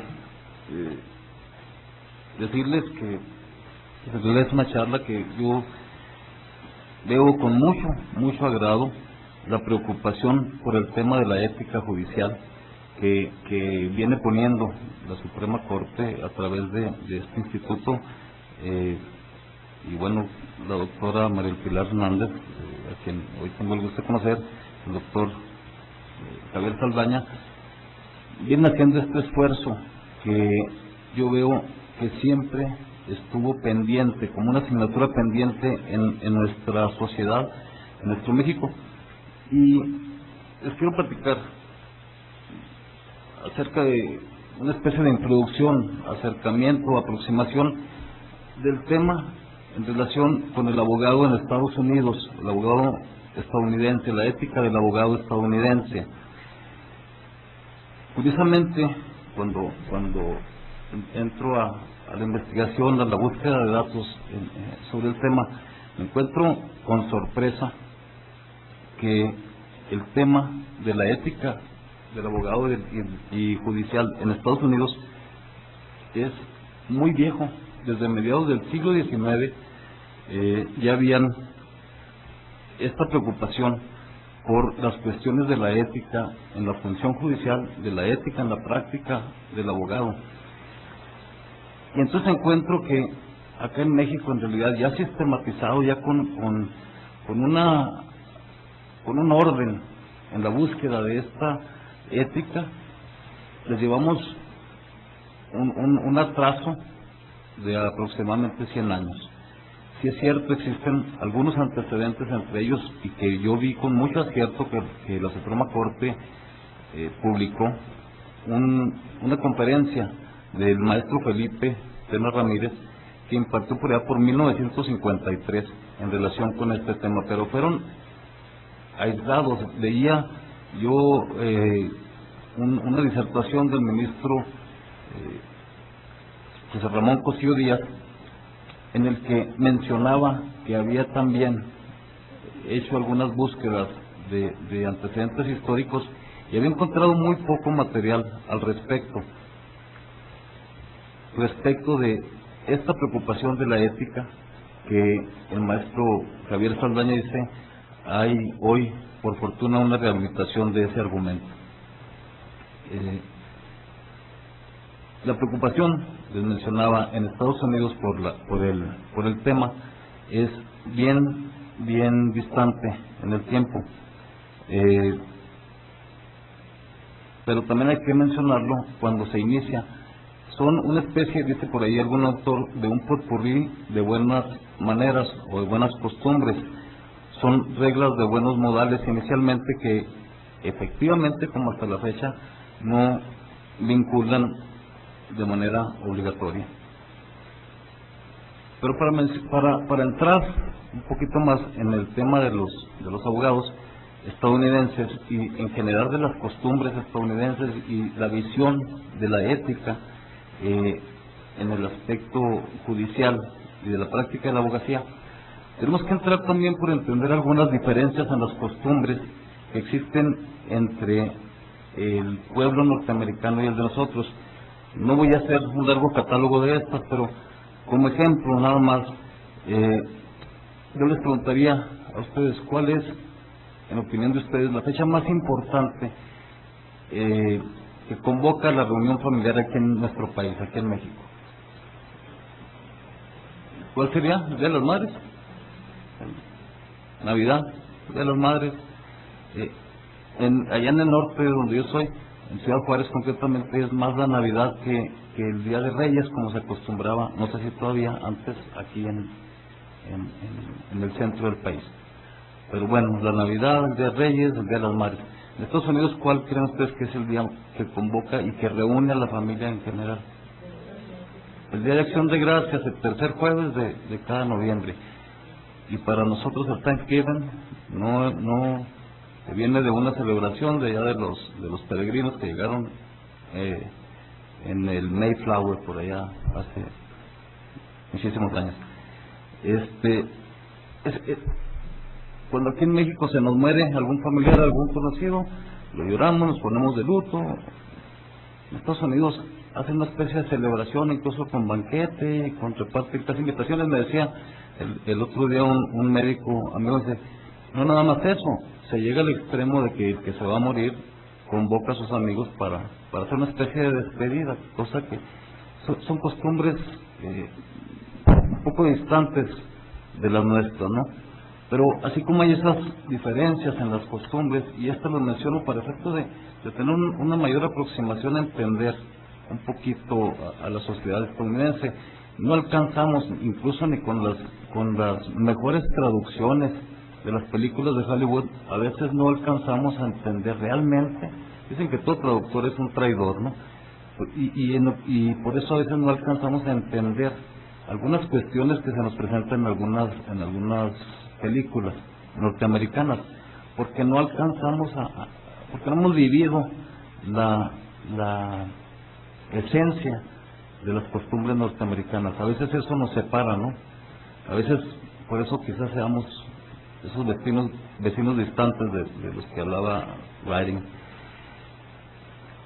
decirles que es una charla que yo veo con mucho agrado, la preocupación por el tema de la ética judicial que viene poniendo la Suprema Corte a través de este instituto, y bueno, la doctora María del Pilar Hernández, a quien hoy tengo el gusto de conocer, el doctor Javier Saldaña, viene haciendo este esfuerzo que yo veo que siempre estuvo pendiente, como una asignatura pendiente en nuestra sociedad, en nuestro México. Y les quiero platicar acerca de una especie de introducción, acercamiento, aproximación del tema en relación con el abogado en Estados Unidos, el abogado estadounidense, la ética del abogado estadounidense. Curiosamente, cuando entro a la investigación, a la búsqueda de datos sobre el tema, me encuentro con sorpresa que el tema de la ética del abogado y judicial en Estados Unidos es muy viejo. Desde mediados del siglo XIX ya habían esta preocupación por las cuestiones de la ética en la función judicial, de la ética en la práctica del abogado. Y entonces encuentro que acá en México, en realidad, ya sistematizado, ya con un orden en la búsqueda de esta ética, les llevamos un atraso de aproximadamente 100 años. Sí es cierto, existen algunos antecedentes entre ellos, y que yo vi con mucho acierto que la Suprema Corte publicó una conferencia del maestro Felipe Tena Ramírez, que impartió por allá por 1953 en relación con este tema, pero fueron aislados. Leía yo una disertación del ministro José Ramón Cosío Díaz, en el que mencionaba que había también hecho algunas búsquedas de antecedentes históricos y había encontrado muy poco material al respecto de esta preocupación de la ética, que el maestro Javier Saldaña dice: hay hoy, por fortuna, una rehabilitación de ese argumento. La preocupación, les mencionaba, en Estados Unidos por el tema es bien distante en el tiempo, pero también hay que mencionarlo cuando se inicia. Son una especie, dice por ahí algún autor, de un potpurrí de buenas maneras o de buenas costumbres. Son reglas de buenos modales inicialmente que efectivamente, como hasta la fecha, no vinculan de manera obligatoria. Pero para entrar un poquito más en el tema de los abogados estadounidenses y en general de las costumbres estadounidenses y la visión de la ética en el aspecto judicial y de la práctica de la abogacía, tenemos que entrar también por entender algunas diferencias en las costumbres que existen entre el pueblo norteamericano y el de nosotros. No voy a hacer un largo catálogo de estas, pero como ejemplo nada más, yo les preguntaría a ustedes cuál es, en opinión de ustedes, la fecha más importante que convoca la reunión familiar aquí en nuestro país, aquí en México. ¿Cuál sería? ¿El Día de las Madres? Navidad, el Día de las Madres. Allá en el norte, donde yo soy, en Ciudad Juárez concretamente, es más la Navidad que el Día de Reyes, como se acostumbraba, no sé si todavía antes, aquí en el centro del país. Pero bueno, la Navidad, el Día de Reyes, el Día de las Madres. En Estados Unidos, ¿cuál creen ustedes que es el día que convoca y que reúne a la familia en general? El Día de Acción de Gracias, el tercer jueves de cada noviembre. Y para nosotros el Thanksgiving no viene de una celebración de allá de los peregrinos que llegaron en el Mayflower por allá hace muchísimos años. Cuando aquí en México se nos muere algún familiar, algún conocido, lo lloramos, nos ponemos de luto. En Estados Unidos hacen una especie de celebración, incluso con banquete, con repartir invitaciones. Me decía el otro día un médico amigo, dice: no nada más eso, se llega al extremo de que el que se va a morir convoca a sus amigos para hacer una especie de despedida, cosa que son costumbres un poco distantes de las nuestras, ¿no? Pero así como hay esas diferencias en las costumbres, y esto lo menciono para efecto de tener una mayor aproximación a entender un poquito a la sociedad estadounidense, no alcanzamos, incluso ni con las mejores traducciones de las películas de Hollywood, a veces no alcanzamos a entender realmente. Dicen que todo traductor es un traidor, ¿no? Y por eso a veces no alcanzamos a entender algunas cuestiones que se nos presentan en algunas películas norteamericanas, porque no alcanzamos porque no hemos vivido la esencia de las costumbres norteamericanas. A veces eso nos separa, ¿no? A veces por eso quizás seamos esos vecinos distantes de los que hablaba Writing.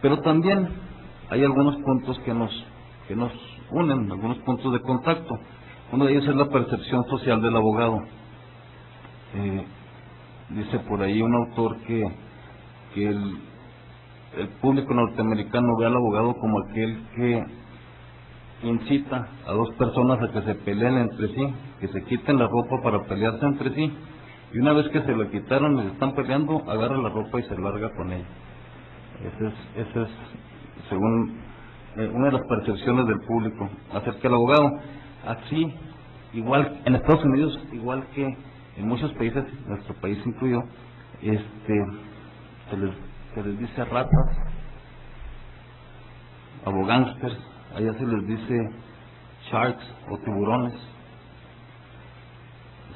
Pero también hay algunos puntos que nos unen, algunos puntos de contacto. Uno de ellos es la percepción social del abogado. Dice por ahí un autor que el público norteamericano ve al abogado como aquel que incita a dos personas a que se peleen entre sí, que se quiten la ropa para pelearse entre sí, y una vez que se la quitaron y se están peleando, agarra la ropa y se larga con ella. Ese es según una de las percepciones del público acerca del abogado. Así, igual en Estados Unidos, igual que en muchos países, nuestro país incluido, se les dice ratas, abogánsters, allá se les dice sharks o tiburones.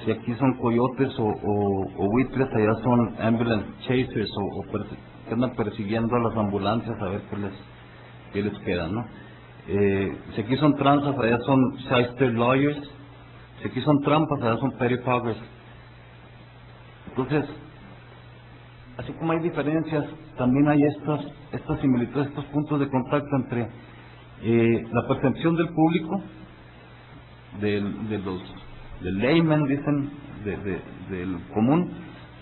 Si aquí son coyotes o buitres, allá son ambulance chasers que andan persiguiendo a las ambulancias a ver qué les queda, ¿no? Si aquí son tranzas, allá son shyster lawyers. Si aquí son trampas, allá son pettifoggers. Entonces, así como hay diferencias, también hay estas similitudes, estos puntos de contacto entre la percepción del público, del layman, dicen, del común,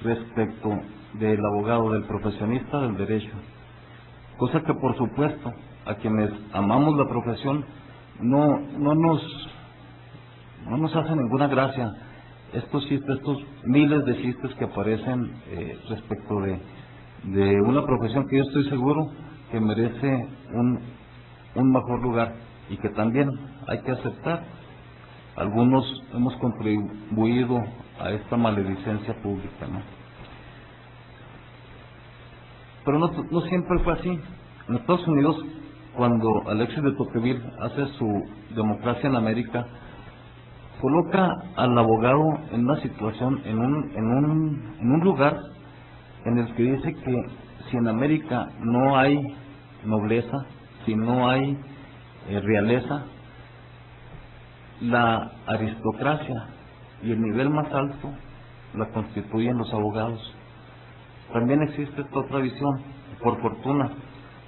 respecto del abogado, del profesionista del derecho. Cosa que, por supuesto, a quienes amamos la profesión no nos hace ninguna gracia estos chistes, estos miles de chistes que aparecen respecto de una profesión que yo estoy seguro que merece un mejor lugar y que también hay que aceptar. Algunos hemos contribuido a esta maledicencia pública, ¿no? Pero no siempre fue así. En Estados Unidos, cuando Alexis de Tocqueville hace su Democracia en América, coloca al abogado en una situación, en un lugar en el que dice que si en América no hay nobleza, si no hay realeza, la aristocracia y el nivel más alto la constituyen los abogados. También existe esta otra visión, por fortuna,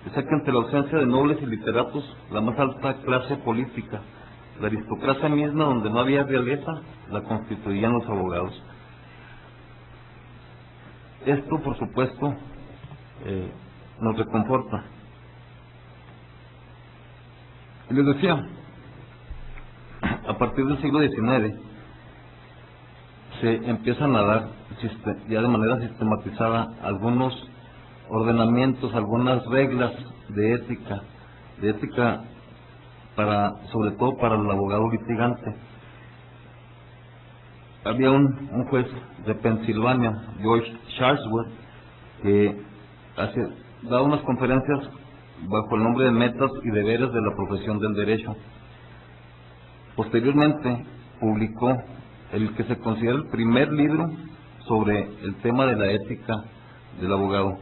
dice que ante la ausencia de nobles y literatos, la más alta clase política, la aristocracia misma, donde no había realeza, la constituían los abogados. Esto, por supuesto, nos reconforta. Y les decía, a partir del siglo XIX se empiezan a dar ya de manera sistematizada algunos ordenamientos, algunas reglas de ética sobre todo para el abogado litigante. Había un juez de Pensilvania, George Charlesworth, que daba unas conferencias bajo el nombre de Metas y Deberes de la Profesión del Derecho. Posteriormente publicó el que se considera el primer libro sobre el tema de la ética del abogado,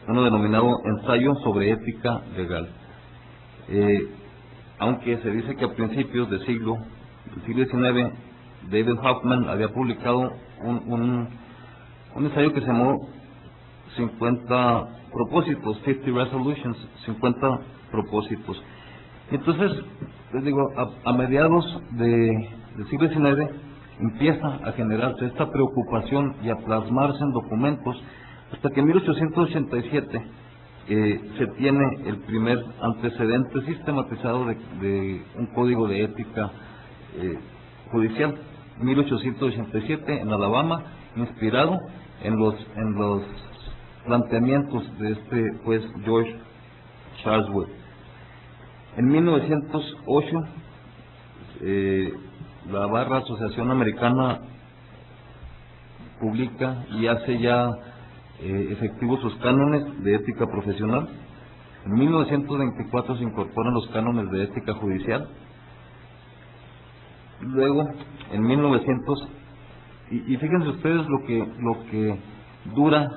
uno denominado Ensayo sobre Ética Legal. Aunque se dice que a principios del siglo XIX, David Hoffman había publicado un ensayo que se llamó 50 propósitos, 50 resolutions, 50 propósitos. Entonces, les digo, a mediados del siglo XIX empieza a generarse esta preocupación y a plasmarse en documentos, hasta que en 1887 se tiene el primer antecedente sistematizado de un código de ética judicial, 1887 en Alabama, inspirado en los planteamientos de este juez George Charlesworth. En 1908 la Barra Asociación Americana publica y hace ya efectivos sus cánones de ética profesional. En 1924 se incorporan los cánones de ética judicial. Luego, en 1900, y fíjense ustedes lo que dura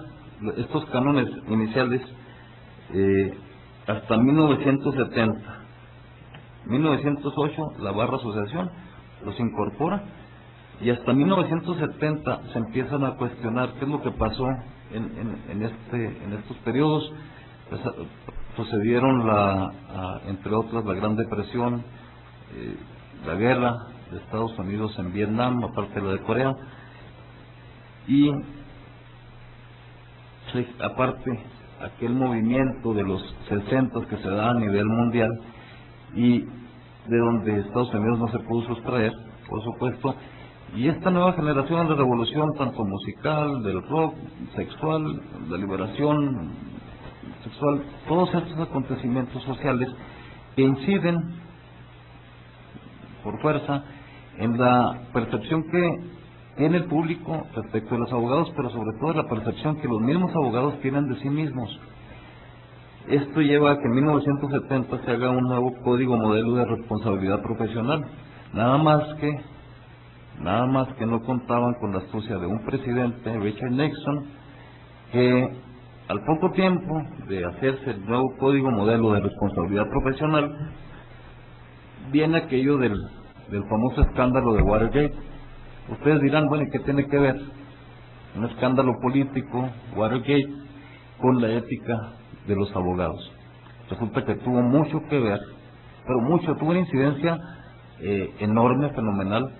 estos cánones iniciales hasta 1970. 1908 la Barra Asociación los incorpora y hasta 1970 se empiezan a cuestionar qué es lo que pasó en estos periodos. Sucedieron entre otras la Gran Depresión, la guerra de Estados Unidos en Vietnam, aparte de la de Corea, y aparte aquel movimiento de los 60 que se da a nivel mundial y de donde Estados Unidos no se pudo sustraer, por supuesto, y esta nueva generación de revolución, tanto musical, del rock, sexual, de liberación sexual, todos estos acontecimientos sociales que inciden por fuerza en la percepción que tiene el público respecto de los abogados, pero sobre todo la percepción que los mismos abogados tienen de sí mismos. Esto lleva a que en 1970 se haga un nuevo código modelo de responsabilidad profesional, nada más que no contaban con la astucia de un presidente, Richard Nixon, que al poco tiempo de hacerse el nuevo código modelo de responsabilidad profesional, viene aquello del famoso escándalo de Watergate. Ustedes dirán, bueno, ¿y qué tiene que ver un escándalo político, Watergate, con la ética de los abogados? Resulta que tuvo mucho que ver, pero mucho, tuvo una incidencia enorme, fenomenal,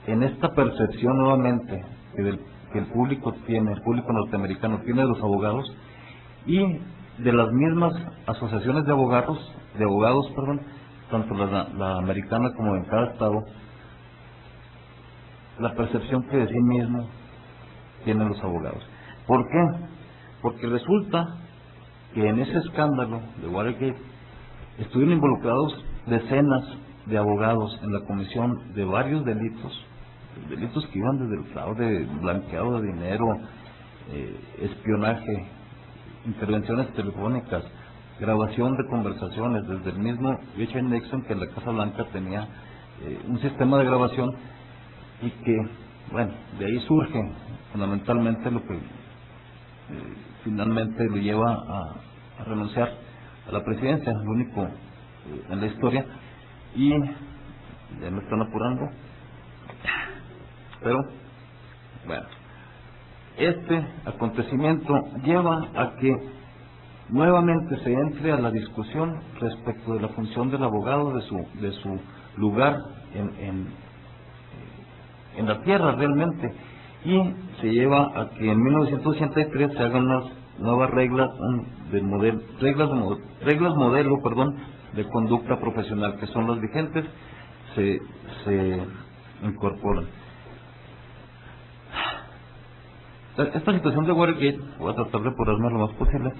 en esta percepción nuevamente que el público tiene, el público norteamericano tiene de los abogados y de las mismas asociaciones de abogados, tanto la americana como en cada estado, la percepción que de sí mismo tienen los abogados. ¿Por qué? Porque resulta que en ese escándalo de Watergate estuvieron involucrados decenas de abogados en la comisión de varios delitos que iban desde el fraude, blanqueado de dinero, espionaje, intervenciones telefónicas, grabación de conversaciones, desde el mismo Richard Nixon, que en la Casa Blanca tenía un sistema de grabación, y que, bueno, de ahí surge fundamentalmente lo que finalmente lo lleva a renunciar a la presidencia, lo único en la historia, y ya me están apurando, pero bueno, este acontecimiento lleva a que nuevamente se entre a la discusión respecto de la función del abogado, de su lugar en la tierra realmente, y se lleva a que en 1983 se hagan unas nuevas reglas modelo de conducta profesional, que son las vigentes, se incorporan. Esta situación de Watergate, voy a tratar de apurarme lo más posible,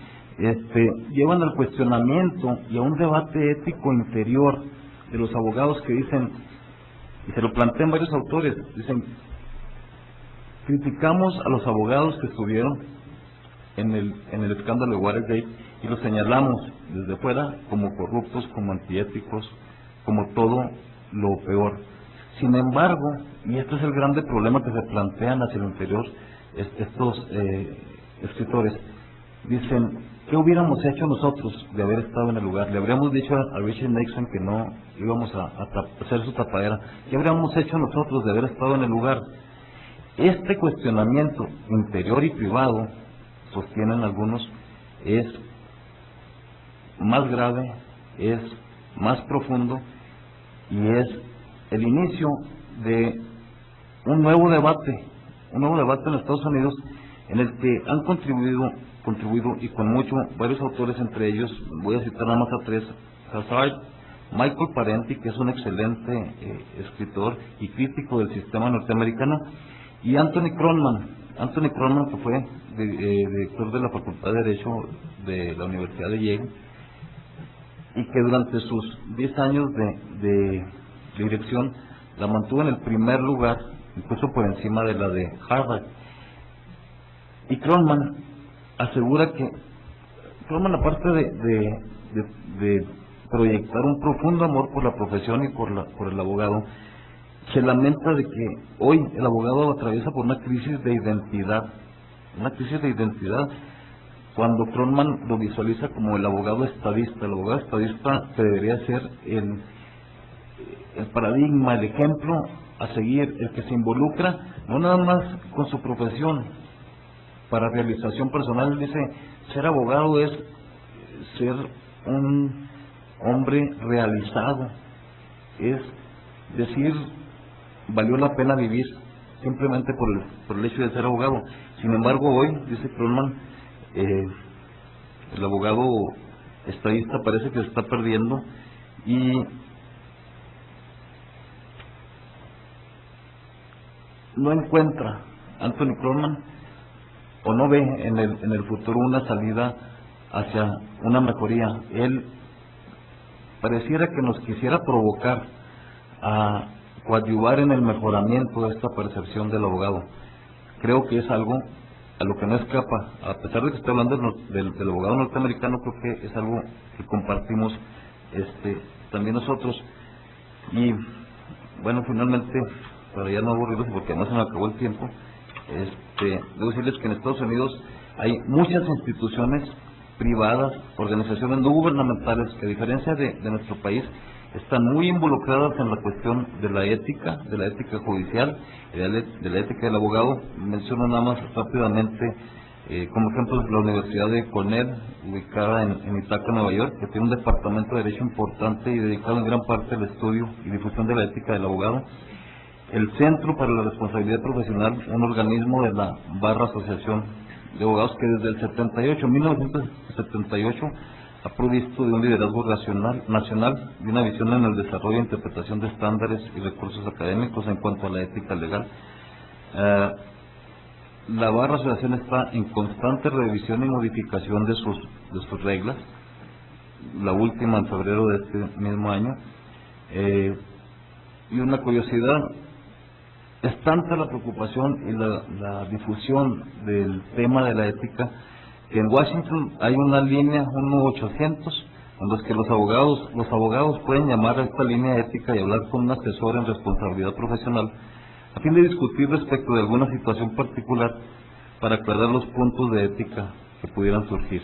llevan al cuestionamiento y a un debate ético interior de los abogados que dicen, y se lo plantean varios autores, dicen, criticamos a los abogados que estuvieron en el escándalo de Watergate y los señalamos desde fuera como corruptos, como antiéticos, como todo lo peor. Sin embargo, y este es el grande problema que se plantean hacia el interior estos escritores, dicen, ¿qué hubiéramos hecho nosotros de haber estado en el lugar? Le habríamos dicho a Richard Nixon que no íbamos a hacer su tapadera. ¿Qué habríamos hecho nosotros de haber estado en el lugar? Este cuestionamiento interior y privado, sostienen algunos, es más grave, es más profundo y es el inicio de un nuevo debate en Estados Unidos, en el que han contribuido y con mucho varios autores, entre ellos voy a citar nada más a tres: Hazard, Michael Parenti, que es un excelente escritor y crítico del sistema norteamericano, y Anthony Kronman, que fue director de la Facultad de Derecho de la Universidad de Yale, y que durante sus 10 años de dirección la mantuvo en el primer lugar, incluso por encima de la de Harvard. Y Kronman asegura que aparte de proyectar un profundo amor por la profesión y por el abogado, se lamenta de que hoy el abogado atraviesa por una crisis de identidad, cuando Kronman lo visualiza como el abogado estadista que debería ser el paradigma, el ejemplo a seguir, el que se involucra no nada más con su profesión para realización personal. Él dice, ser abogado es ser un hombre realizado, es decir valió la pena vivir simplemente por el hecho de ser abogado. Sin embargo, hoy, dice Krugman, el abogado estadista parece que se está perdiendo y no encuentra Anthony Krugman o no ve en el futuro una salida hacia una mejoría. Él pareciera que nos quisiera provocar a coadyuvar en el mejoramiento de esta percepción del abogado. Creo que es algo a lo que no escapa, a pesar de que estoy hablando del abogado norteamericano, creo que es algo que compartimos también nosotros. Y bueno, finalmente, para ya no aburrirlos, porque además se me acabó el tiempo, debo decirles que en Estados Unidos hay muchas instituciones privadas, organizaciones no gubernamentales, que a diferencia de nuestro país, están muy involucradas en la cuestión de la ética judicial, de la ética del abogado. Menciono nada más rápidamente, como ejemplo, la Universidad de Cornell, ubicada en Ithaca, Nueva York, que tiene un departamento de derecho importante y dedicado en gran parte al estudio y difusión de la ética del abogado. El Centro para la Responsabilidad Profesional, un organismo de la Barra Asociación de Abogados que desde el 1978, ha provisto de un liderazgo nacional y una visión en el desarrollo e interpretación de estándares y recursos académicos en cuanto a la ética legal. La Barra Asociación está en constante revisión y modificación de sus reglas, la última en febrero de este mismo año. Y una curiosidad, es tanta la preocupación y la difusión del tema de la ética que en Washington hay una línea 1-800 en los que los abogados pueden llamar a esta línea ética y hablar con un asesor en responsabilidad profesional a fin de discutir respecto de alguna situación particular para aclarar los puntos de ética que pudieran surgir,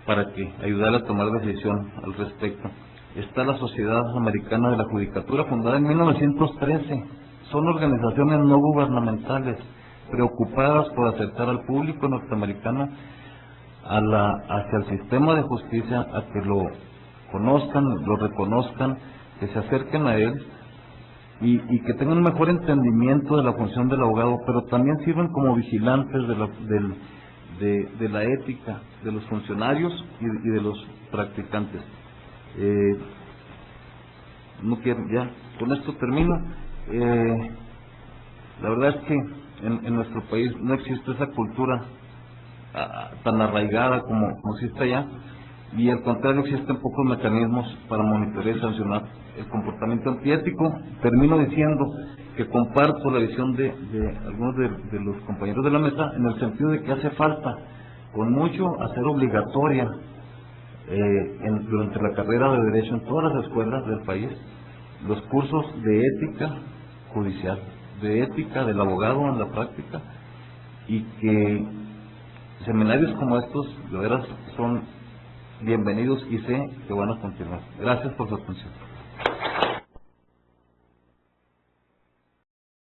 para que ayudar a tomar decisión al respecto. Está la Sociedad Americana de la Judicatura, fundada en 1913. Son organizaciones no gubernamentales preocupadas por acercar al público norteamericano hacia el sistema de justicia, a que lo conozcan, lo reconozcan, que se acerquen a él y que tengan un mejor entendimiento de la función del abogado, pero también sirven como vigilantes de la ética de los funcionarios y de los practicantes. No quiero, ya, con esto termino. La verdad es que en nuestro país no existe esa cultura tan arraigada como existe allá, y al contrario existen pocos mecanismos para monitorear y sancionar el comportamiento antiético. Termino diciendo que comparto la visión de algunos de los compañeros de la mesa, en el sentido de que hace falta con mucho hacer obligatoria durante la carrera de Derecho en todas las escuelas del país los cursos de ética judicial, de ética del abogado en la práctica, y que seminarios como estos de veras son bienvenidos y sé que van a continuar. Gracias por su atención.